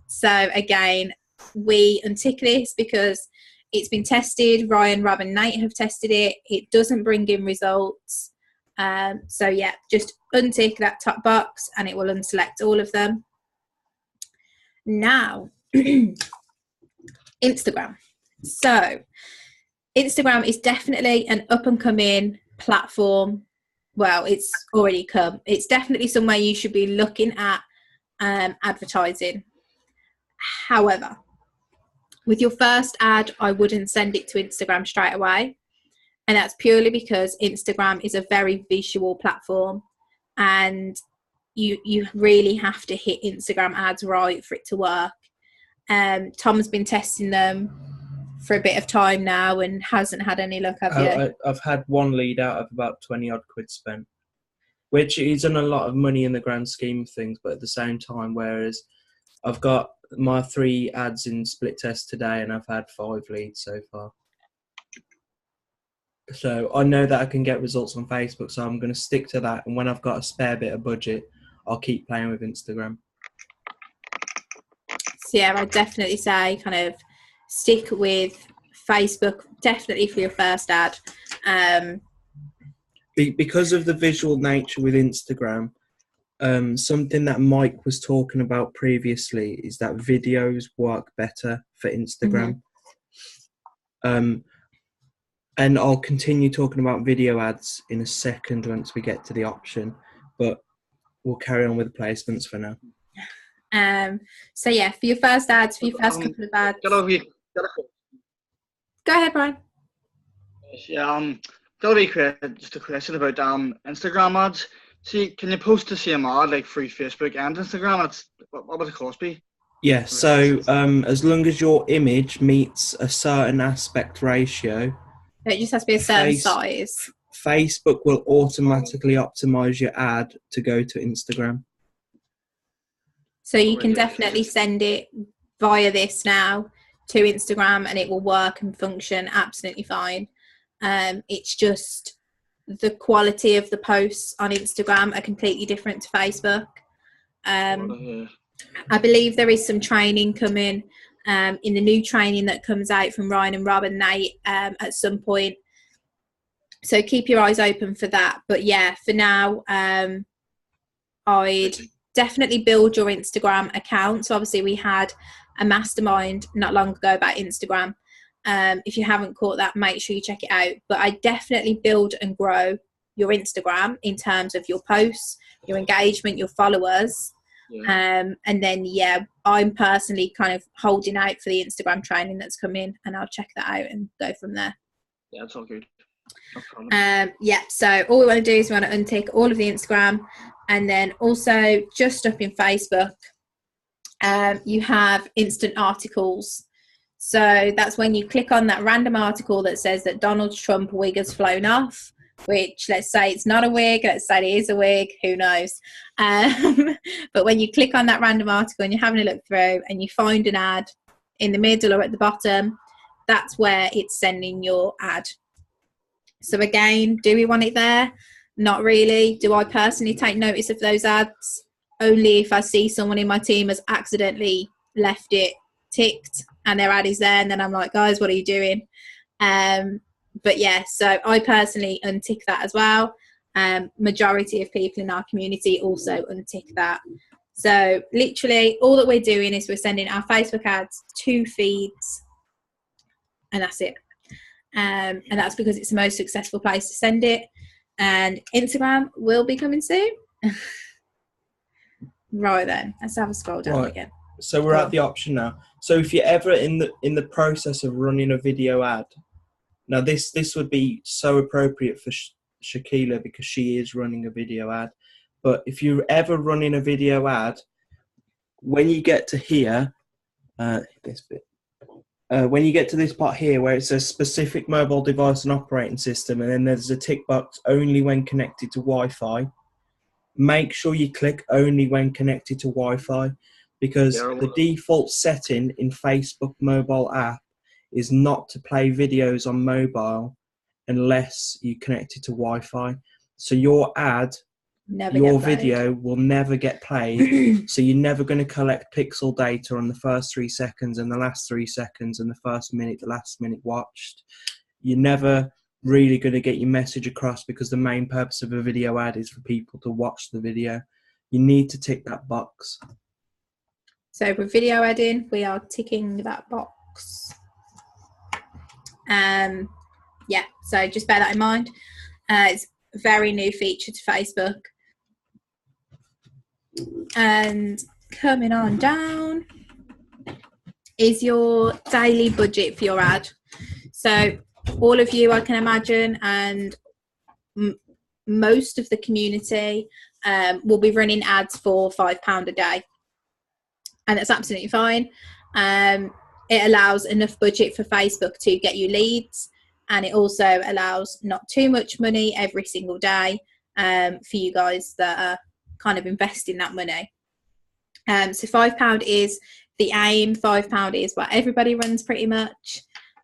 So again, we untick this because it's been tested. Ryan, Rob and Nate have tested it. It doesn't bring in results. So yeah, just untick that top box and it will unselect all of them. Now, Instagram. So Instagram is definitely an up and coming platform. Well, it's already come. It's definitely somewhere you should be looking at advertising. However, with your first ad, I wouldn't send it to Instagram straight away. And that's purely because Instagram is a very visual platform and you really have to hit Instagram ads right for it to work. Tom's been testing them for a bit of time now and hasn't had any luck, have you? I've had one lead out of about 20 odd quid spent, which isn't a lot of money in the grand scheme of things, but at the same time, whereas I've got my 3 ads in split test today and I've had 5 leads so far. So I know that I can get results on Facebook, so I'm going to stick to that. And when I've got a spare bit of budget, I'll keep playing with Instagram. So yeah, I'd definitely say kind of stick with Facebook, definitely for your first ad. Because of the visual nature with Instagram, something that Mike was talking about previously is that videos work better for Instagram. And I'll continue talking about video ads in a second once we get to the option, but we'll carry on with the placements for now. So yeah, for your first ads, for your first couple of ads. Go ahead, Brian. Yeah, just a question about Instagram ads. See, can you post the same ad like through Facebook and Instagram? What would the cost be? Yeah, so as long as your image meets a certain aspect ratio, it just has to be a certain size. Facebook will automatically optimize your ad to go to Instagram. So you can definitely send it via this now to Instagram and it will work and function absolutely fine. It's just the quality of the posts on Instagram are completely different to Facebook. I believe there is some training coming in the new training that comes out from Ryan and Rob and Nate at some point. So keep your eyes open for that. But yeah, for now, I'd definitely build your Instagram account. So obviously we had a mastermind not long ago about Instagram. If you haven't caught that, make sure you check it out. But I definitely build and grow your Instagram in terms of your posts, your engagement, your followers. Yeah. And then, yeah, I'm personally kind of holding out for the Instagram training that's coming and I'll check that out and go from there. Yeah, that's all good. No problem. Yeah, so all we want to do is we want to untick all of the Instagram and then also just up in Facebook, you have instant articles. So that's when you click on that random article that says that Donald Trump wig has flown off, which let's say it's not a wig, let's say it is a wig, who knows. But when you click on that random article and you're having a look through and you find an ad in the middle or at the bottom, that's where it's sending your ad. So again, do we want it there? Not really. Do I personally take notice of those ads? Only if I see someone in my team has accidentally left it ticked and their ad is there, and then I'm like, guys, what are you doing? But yeah, so I personally untick that as well. Majority of people in our community also untick that. So literally all that we're doing is we're sending our Facebook ads to feeds and that's it. And that's because it's the most successful place to send it. And Instagram will be coming soon. Right then, let's have a scroll down again. So we're at the option now. So if you're ever in the process of running a video ad, now this would be so appropriate for Shakila because she is running a video ad. But if you're ever running a video ad, when you get to here, this bit, when you get to this part here where it says specific mobile device and operating system, and then there's a tick box only when connected to Wi-Fi, make sure you click only when connected to Wi-Fi, because the default setting in Facebook mobile app is not to play videos on mobile unless you connect it to Wi-Fi. So your ad, your video will never get played. So you're never going to collect pixel data on the first 3 seconds and the last 3 seconds and the first minute, the last minute watched. You're never really going to get your message across, because the main purpose of a video ad is for people to watch the video. You need to tick that box. So with video adding, we are ticking that box. Yeah, so just bear that in mind. It's a very new feature to Facebook. And coming on down is your daily budget for your ad. So all of you, I can imagine, and most of the community will be running ads for £5 a day, and that's absolutely fine. It allows enough budget for Facebook to get you leads, and it also allows not too much money every single day for you guys that are kind of investing that money. So £5 is the aim. £5 is what everybody runs pretty much.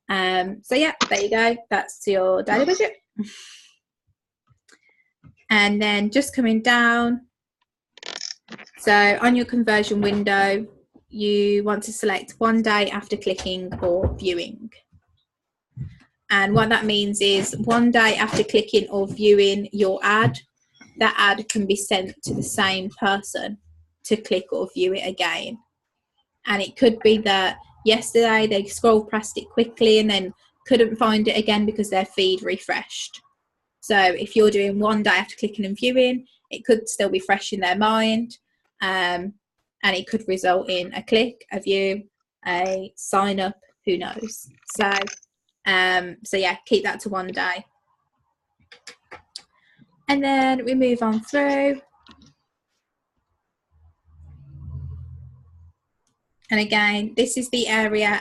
So yeah, there you go. That's your daily budget. And then just coming down, so on your conversion window, you want to select 1 day after clicking or viewing. And what that means is 1 day after clicking or viewing your ad, that ad can be sent to the same person to click or view it again. And it could be that yesterday they scrolled past it quickly and then couldn't find it again because their feed refreshed. So if you're doing 1 day after clicking and viewing, it could still be fresh in their mind, and it could result in a click, a view, a sign up, who knows. So yeah, keep that to 1 day. And then we move on through. And again, this is the area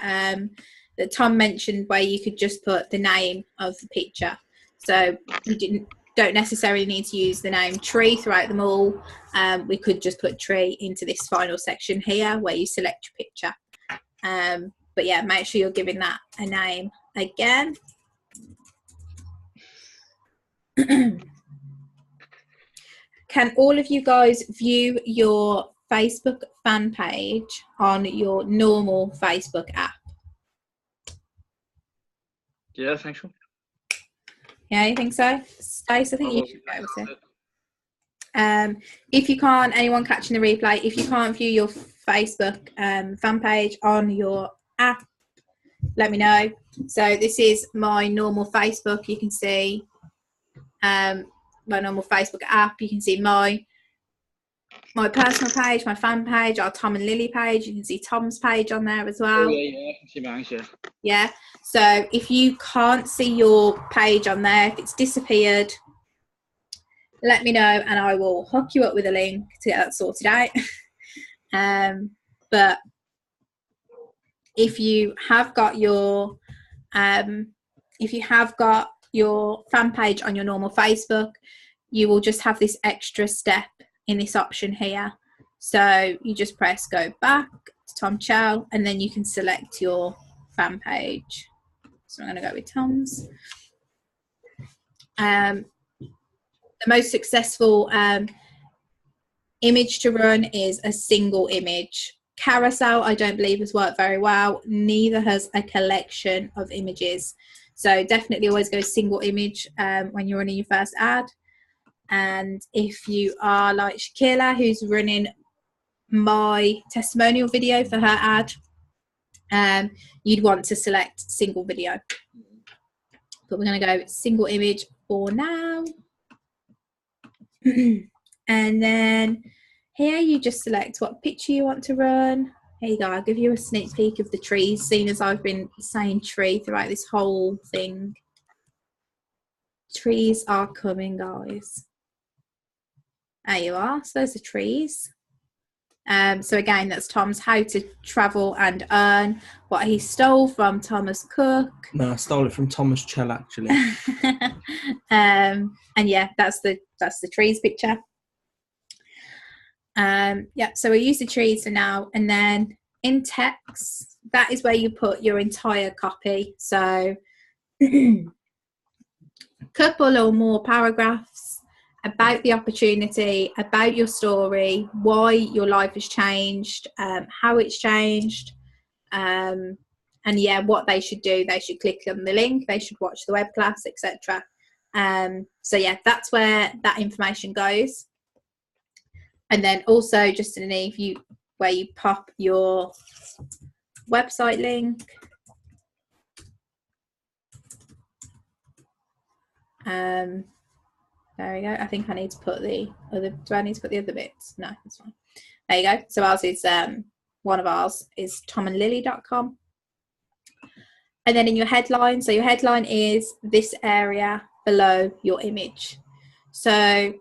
that Tom mentioned where you could just put the name of the picture. So you don't necessarily need to use the name tree throughout them all. We could just put tree into this final section here where you select your picture. But yeah, make sure you're giving that a name again. Can all of you guys view your Facebook fan page on your normal Facebook app? Yeah, I think so. Yeah, you think so? Stace, I think you should go with it. If you can't, anyone catching the replay, if you can't view your Facebook fan page on your app, let me know. So this is my normal Facebook. You can see my normal Facebook app. You can see my personal page, my fan page, our Tom and Lily page. You can see Tom's page on there as well. Oh, yeah, I can see mine, yeah. Yeah, so if you can't see your page on there, if it's disappeared, let me know and I will hook you up with a link to get that sorted out. But if you have got your fan page on your normal Facebook, you will just have this extra step in this option here. So you just press go back to Tom Chow and then you can select your fan page. So I'm going to go with Tom's. The most successful image to run is a single image. Carousel, I don't believe, has worked very well. Neither has a collection of images. So definitely always go single image when you're running your first ad. And if you are like Shakila, who's running my testimonial video for her ad, you'd want to select single video. But we're going to go single image for now. And then here you just select what picture you want to run. Here you go. I'll give you a sneak peek of the trees, seeing as I've been saying tree throughout this whole thing. Trees are coming, guys. There you are. So those are trees. So again, that's Tom's How to Travel and Earn, what he stole from Thomas Cook. No, I stole it from Thomas Chell, actually. And yeah, that's the trees picture. Yeah, so we use the trees for now, and then in text, that is where you put your entire copy. So couple or more paragraphs about the opportunity, about your story, why your life has changed, how it's changed, and yeah, what they should do. They should click on the link, they should watch the web class, etc. So yeah, that's where that information goes. And then also just underneath where you pop your website link. There we go. I think I need to put the other. Do I need to put the other bits? No, that's fine. There you go. So ours is one of ours is tomandlily.com. And then in your headline, so your headline is this area below your image. So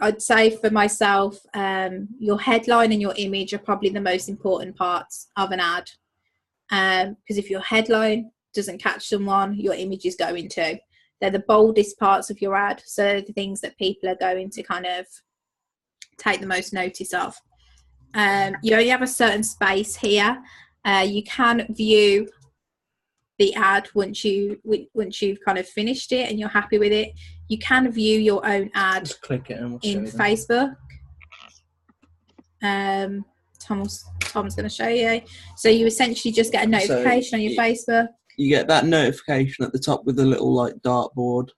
I'd say for myself, your headline and your image are probably the most important parts of an ad. Because if your headline doesn't catch someone, your image is going to. They're the boldest parts of your ad, so the things that people are going to kind of take the most notice of. You only have a certain space here. You can view the ad once you've kind of finished it and you're happy with it. You can view your own ad. Just click it and we'll in show Facebook. Tom's going to show you. So you essentially just get a notification on your Facebook. You get that notification at the top with a little like dartboard.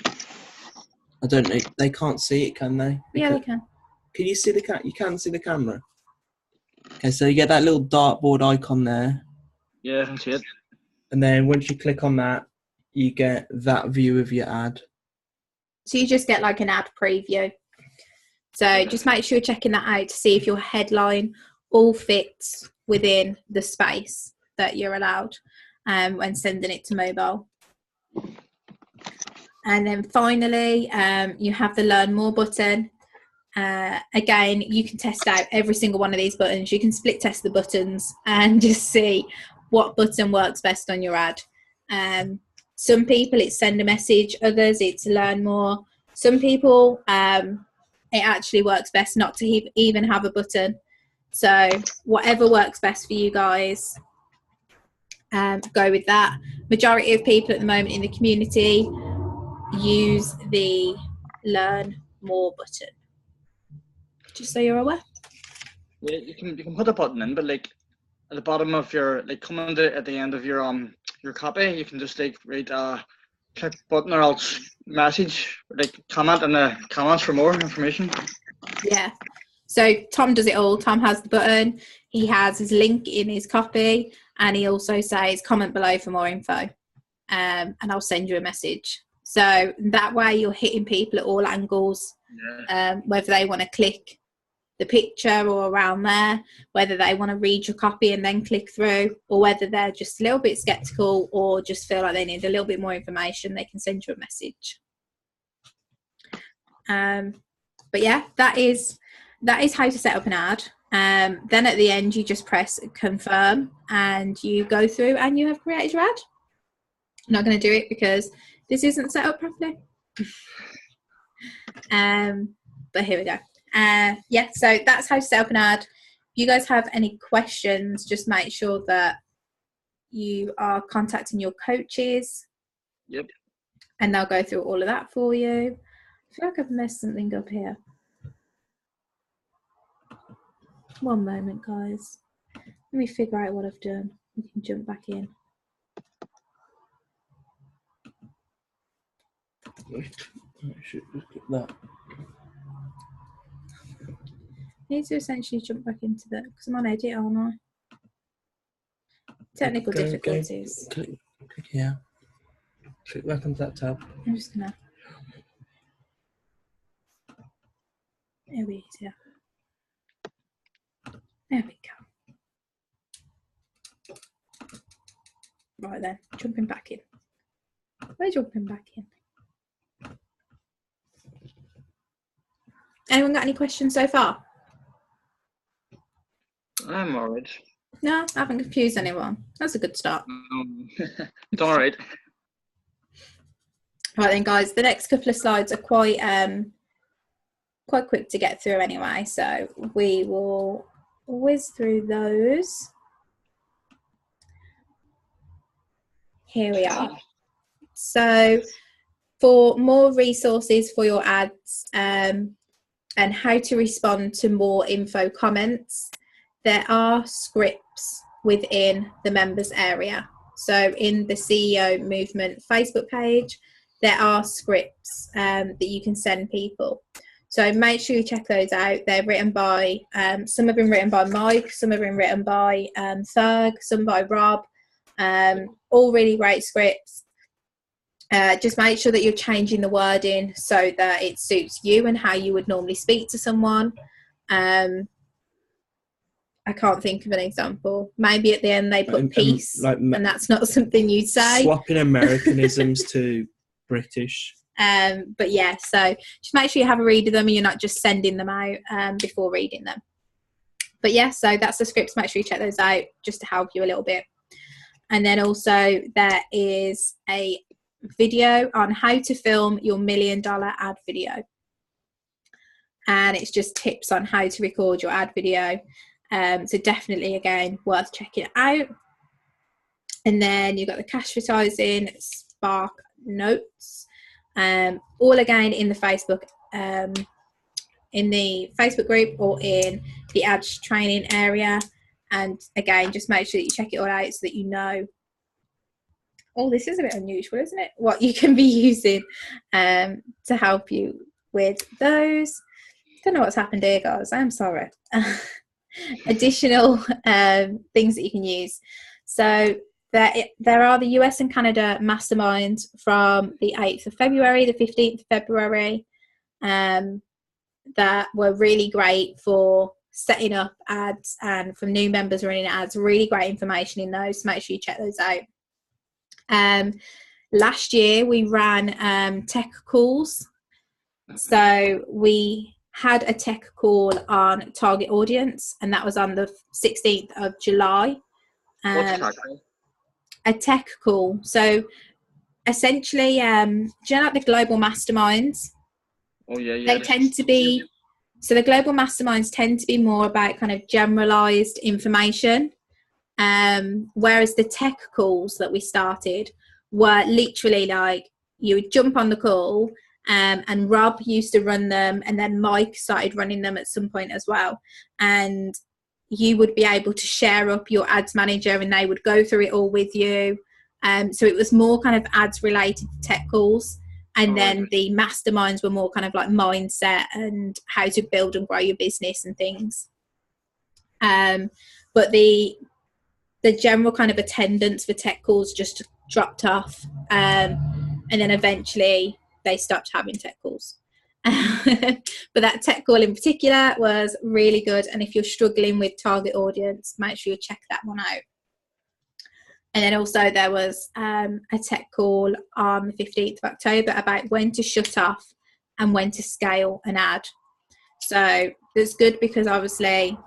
I don't know. They can't see it, can they? Yeah, they can. Can you see the You can see the camera. Okay, so you get that little dartboard icon there. Yeah, I can see it. And then once you click on that, you get that view of your ad. So you just get like an ad preview. So just make sure you're checking that out to see if your headline all fits within the space that you're allowed when sending it to mobile. And then finally, you have the Learn More button. Again, you can test out every single one of these buttons. You can split test the buttons and just see what button works best on your ad. Some people it's send a message, others it's learn more. Some people it actually works best not to even have a button. So whatever works best for you guys, go with that. Majority of people at the moment in the community use the Learn More button. Just so you're aware. Yeah, you can put a button in, but like at the bottom of your coming to at the end of your copy, you can just like read click button or else message, like comment in the comments for more information. Yeah. So Tom does it all. Tom has the button. He has his link in his copy, and he also says comment below for more info. And I'll send you a message. So that way you're hitting people at all angles, whether they want to click the picture or around there, whether they want to read your copy and then click through, or whether they're just a little bit skeptical or just feel like they need a little bit more information, they can send you a message. But yeah, that is how to set up an ad. Then at the end you just press confirm and you go through and you have created your ad. I'm not going to do it because this isn't set up properly. But here we go. Yeah, so that's how to set up an ad. If you guys have any questions, just make sure that you are contacting your coaches. Yep. And they'll go through all of that for you. I feel like I've messed something up here. One moment, guys. Let me figure out what I've done. We can jump back in. I should just click that. I need to essentially jump back into that because I'm on edit, aren't I? Technical difficulties. Click here. Click back onto that tab. I'm just gonna. There we go. There we go. Right then, jumping back in. We're jumping back in. Anyone got any questions so far? I'm alright. No, I haven't confused anyone. That's a good start. It's alright. Right then, guys, the next couple of slides are quite quick to get through anyway, so we will whiz through those. Here we are. So for more resources for your ads and how to respond to more info comments, there are scripts within the members area. So in the CEO Movement Facebook page, there are scripts that you can send people. So make sure you check those out. They're written by, some have been written by Mike, some have been written by Ferg, some by Rob, all really great scripts. Just make sure that you're changing the wording so that it suits you and how you would normally speak to someone. I can't think of an example. Maybe at the end they put peace, and that's not something you'd say. Swapping Americanisms to British. But yeah, so just make sure you have a read of them and you're not just sending them out before reading them. But yeah, so that's the scripts. Make sure you check those out just to help you a little bit. And then also there is a video on how to film your $1 million ad video. And it's just tips on how to record your ad video. So definitely, again, worth checking it out. And then you've got the cash advertising, Spark Notes, all again in the Facebook group or in the ads training area. And again, just make sure that you check it all out so that you know. Oh, this is a bit unusual, isn't it? What you can be using to help you with those. Don't know what's happened here, guys. I'm sorry. Additional things that you can use. So there are the US and Canada masterminds from the 8th of February, the 15th of February, that were really great for setting up ads and from new members running ads. Really great information in those, so make sure you check those out. Last year we ran tech calls. So we had a tech call on target audience, and that was on the 16th of July. A tech call. So essentially, do you know like the global masterminds? Oh yeah. They tend to be, so the global masterminds tend to be more about kind of generalized information, whereas the tech calls that we started were literally like you would jump on the call, and Rob used to run them, and then Mike started running them at some point as well, and you would be able to share up your ads manager and they would go through it all with you. So it was more kind of ads related to tech calls, and then the masterminds were more kind of like mindset and how to build and grow your business and things. But the general kind of attendance for tech calls just dropped off, and then eventually they stopped having tech calls. But that tech call in particular was really good, and if you're struggling with target audience, make sure you check that one out. And then also there was a tech call on the 15th of October about when to shut off and when to scale an ad. So it's good because obviously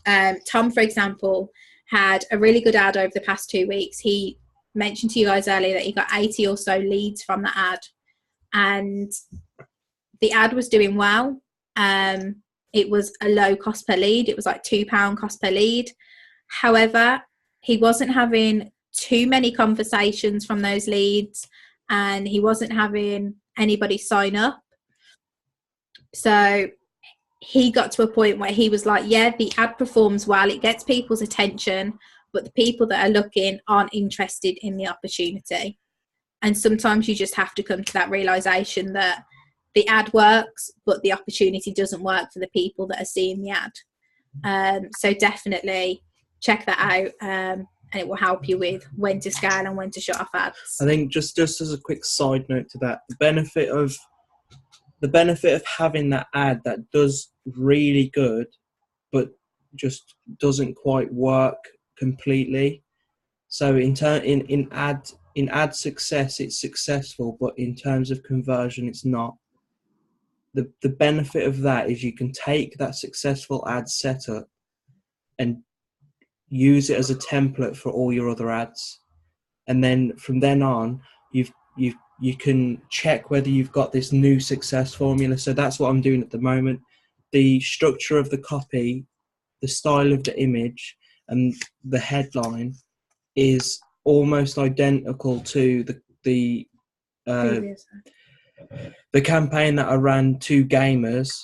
Tom, for example, had a really good ad over the past 2 weeks. He mentioned to you guys earlier that he got 80 or so leads from the ad, and the ad was doing well. It was a low cost per lead. It was like £2 cost per lead. However, he wasn't having too many conversations from those leads, and he wasn't having anybody sign up. So he got to a point where he was like, yeah, the ad performs well, it gets people's attention, but the people that are looking aren't interested in the opportunity. And sometimes you just have to come to that realization that the ad works, but the opportunity doesn't work for the people that are seeing the ad. So definitely check that out, and it will help you with when to scale and when to shut off ads. I think just as a quick side note to that, the benefit of having that ad that does really good, but just doesn't quite work completely. So in ad success, it's successful, but in terms of conversion, it's not. The benefit of that is you can take that successful ad setup and use it as a template for all your other ads. And then from then on, you can check whether you've got this new success formula. So that's what I'm doing at the moment. The structure of the copy, the style of the image, and the headline is almost identical to the campaign that I ran to gamers,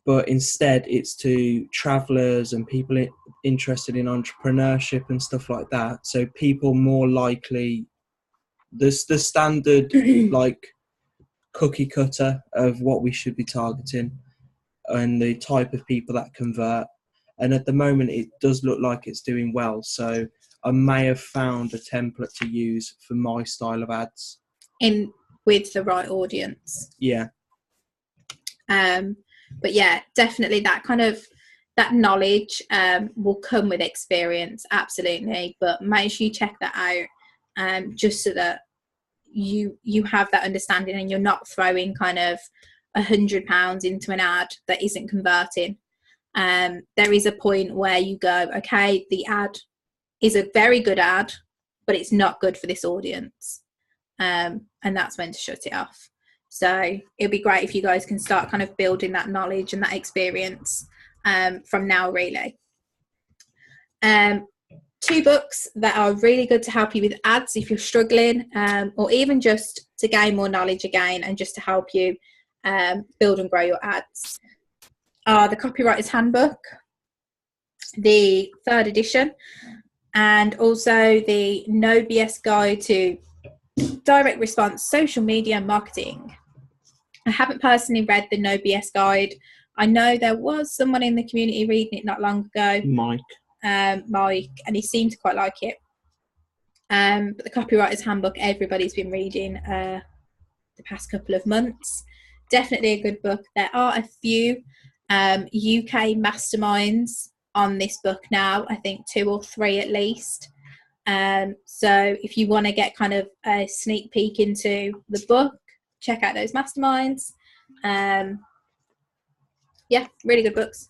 but instead it's to travelers and people interested in entrepreneurship and stuff like that. So people more likely, the standard like cookie cutter of what we should be targeting and the type of people that convert. And at the moment it does look like it's doing well. So I may have found a template to use for my style of ads. With the right audience. Yeah. But yeah, definitely that knowledge will come with experience, absolutely. But make sure you check that out, just so that you have that understanding and you're not throwing kind of £100 into an ad that isn't converting. There is a point where you go, okay, the ad is a very good ad, but it's not good for this audience. And that's when to shut it off. So it'd be great if you guys can start kind of building that knowledge and that experience from now, really. 2 books that are really good to help you with ads if you're struggling, or even just to gain more knowledge again and just to help you build and grow your ads, are the Copywriter's Handbook, the 3rd edition, and also the No BS Guide to Direct Response Social Media Marketing. I haven't personally read the No BS Guide. I know there was someone in the community reading it not long ago, Mike, and he seemed to quite like it. But the Copywriter's Handbook, everybody's been reading the past couple of months. Definitely a good book. There are a few UK masterminds on this book now, I think 2 or 3 at least. So if you want to get kind of a sneak peek into the book, check out those masterminds. Yeah, really good books.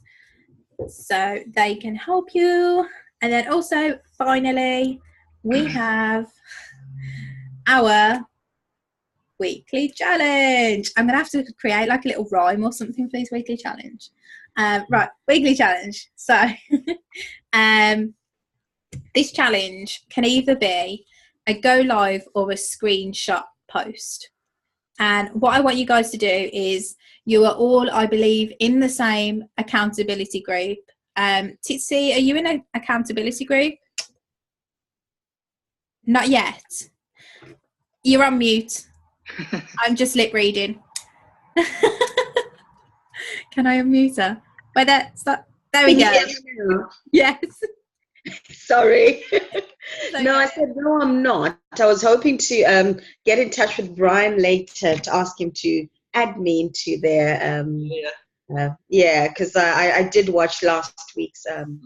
So they can help you. And then also, finally, we have our weekly challenge. I'm going to have to create like a little rhyme or something for this weekly challenge. Right, weekly challenge. So this challenge can either be a go live or a screenshot post. And what I want you guys to do is, you are all, I believe, in the same accountability group. Titsy, are you in an accountability group? Not yet. You're on mute. I'm just lip reading. Can I unmute her? Wait, there we go. Yes. Sorry. No, I said, no, I'm not. I was hoping to get in touch with Brian later to ask him to add me into their because I did watch last week's send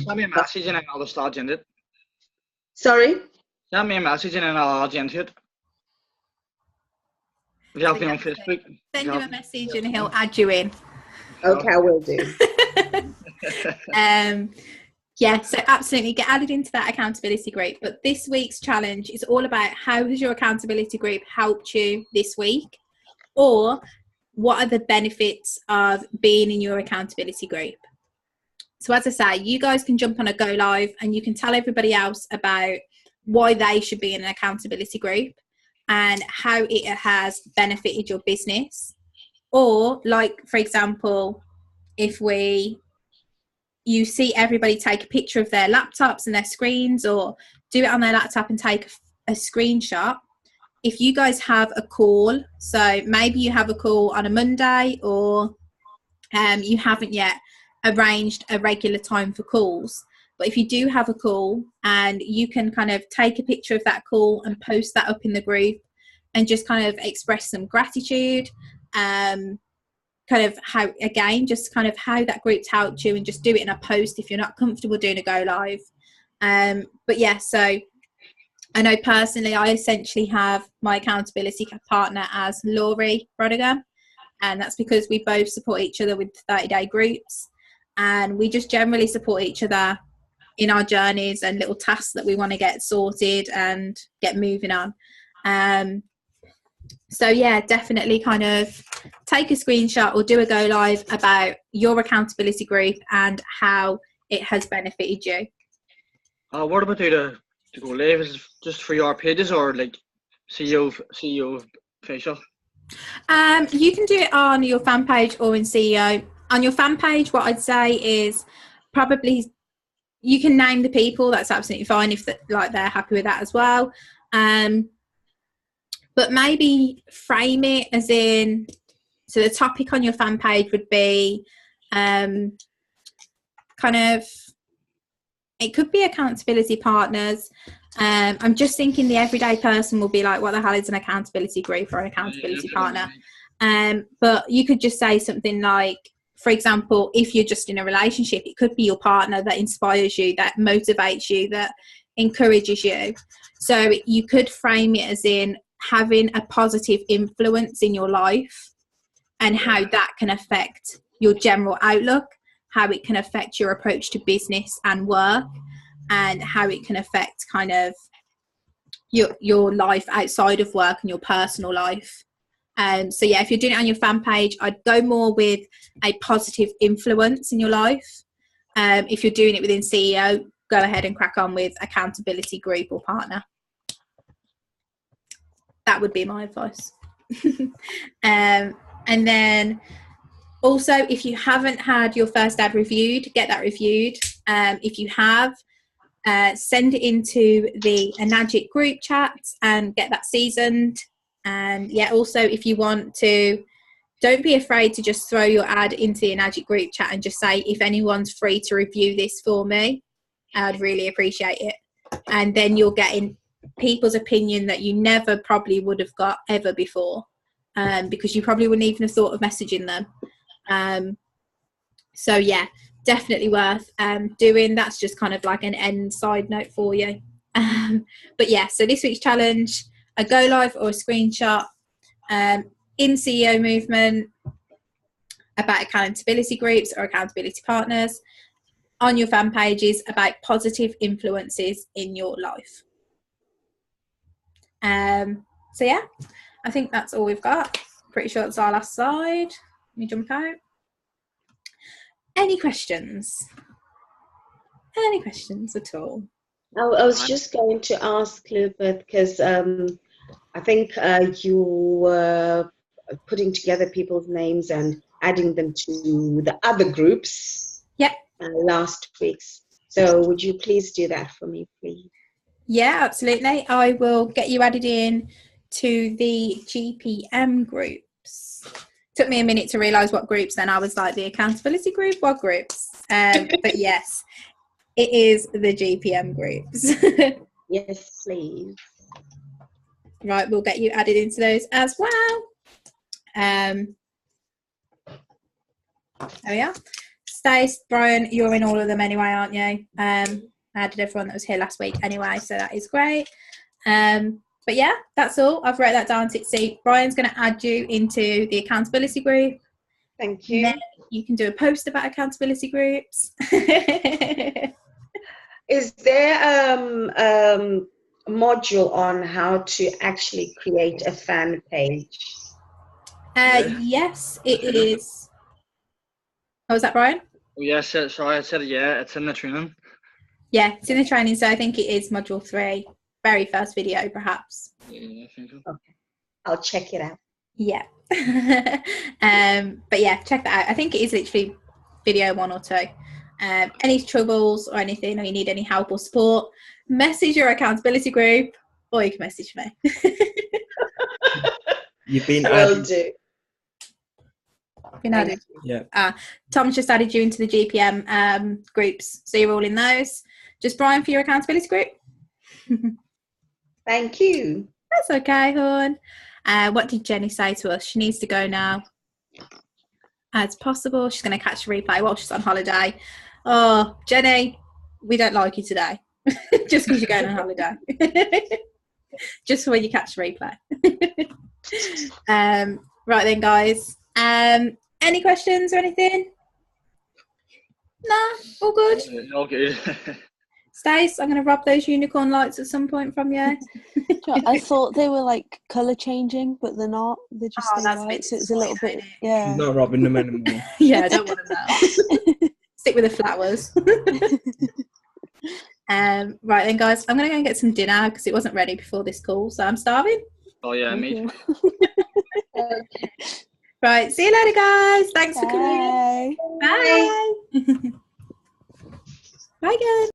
me a message and then I'll start in it. Sorry? Send me a message and then I'll add into it. If you have me on Facebook. Send him a message and he'll add you in. Okay, I will do. Yeah, so absolutely get added into that accountability group. But this week's challenge is all about how has your accountability group helped you this week, or what are the benefits of being in your accountability group. So as I say, you guys can jump on a go live and you can tell everybody else about why they should be in an accountability group and how it has benefited your business. Or like, for example, if you see everybody take a picture of their laptops and their screens, or do it on their laptop and take a screenshot. If you guys have a call, so maybe you have a call on a Monday, or you haven't yet arranged a regular time for calls, but if you do have a call and you can kind of take a picture of that call and post that up in the group and just kind of express some gratitude, kind of how, again, just kind of how that group's helped you, and just do it in a post if you're not comfortable doing a go live. But yeah, so I know personally I essentially have my accountability partner as Laurie Brodigan, and that's because we both support each other with 30-day groups. and we just generally support each other in our journeys and little tasks that we want to get sorted and get moving on. So yeah, definitely kind of take a screenshot or do a go live about your accountability group and how it has benefited you. What about to go live? Is it just for your pages or like CEO facial? You can do it on your fan page or in CEO. On your fan page, what I'd say is probably you can name the people. That's absolutely fine if they're happy with that as well. But maybe frame it as in, so the topic on your fan page would be kind of, it could be accountability partners. I'm just thinking the everyday person will be like, what the hell is an accountability group or an accountability partner? But you could just say something like, for example, if you're just in a relationship, it could be your partner that inspires you, that motivates you, that encourages you. So you could frame it as in having a positive influence in your life and how that can affect your general outlook, how it can affect your approach to business and work, and how it can affect kind of your life outside of work and your personal life. So yeah, if you're doing it on your fan page, I'd go more with a positive influence in your life. If you're doing it within CEO, go ahead and crack on with accountability group or partner. That would be my advice. And then also, if you haven't had your first ad reviewed, get that reviewed. If you have, send it into the Enagic group chat and get that seasoned. And yeah, also if you want to, don't be afraid to just throw your ad into the Enagic group chat and just say, if anyone's free to review this for me, I'd really appreciate it. And then you're getting people's opinion that you never probably would have got ever before, because you probably wouldn't even have thought of messaging them. So yeah, definitely worth doing. That's just kind of like an end side note for you. But yeah, so this week's challenge, a go live or a screenshot in CEO movement about accountability groups or accountability partners on your fan pages about positive influences in your life. So yeah, I think that's all we've got. Pretty sure it's our last slide. Let me jump out. Any questions? Any questions at all? I was just going to ask Lubeth, because I think you were putting together people's names and adding them to the other groups. Yep. Last week's. So would you please do that for me, please? Yeah, absolutely. I will get you added in to the GPM groups. Took me a minute to realise what groups, then I was like, the accountability group, what groups? But yes, it is the GPM groups. Yes, please. Right, we'll get you added into those as well. There we are. Stace, Brian, you're in all of them anyway, aren't you? I added everyone that was here last week anyway, so that is great. But yeah, that's all. I've wrote that down, Titsy. Brian's going to add you into the accountability group. Thank you. Then you can do a post about accountability groups. Is there a module on how to actually create a fan page? Yes, it is. Oh, was that Brian? Yes, sorry, I said yeah, it's in the training. Yeah, it's in the training, so I think it is module 3. Very first video, perhaps. Yeah, I think so. Okay, I'll check it out. Yeah. But yeah, check that out. I think it is literally video 1 or 2. Any troubles or anything, or you need any help or support, message your accountability group, or you can message me. You've been Will do. Been added. Yeah. Tom's just added you into the GPM groups, so you're all in those. Just Brian for your accountability group. Thank you. That's okay, hon. What did Jenny say to us? She needs to go now as possible. She's going to catch a replay while she's on holiday. Oh, Jenny, we don't like you today. Just because you're going on holiday. Just for when you catch a replay. Right then, guys. Any questions or anything? Nah, all good. All good. Stace, I'm going to rob those unicorn lights at some point from you. I thought they were like colour changing, but they're not. They're just stay that's a white, bit so it's a little bit, disappointing. yeah. Not robbing them anymore. Yeah, I don't want them now. Stick with the flowers. Right then, guys, I'm going to go and get some dinner because it wasn't ready before this call, so I'm starving. Oh yeah, me too. Right, see you later, guys. Thanks for coming in. Bye. Bye. Bye, guys.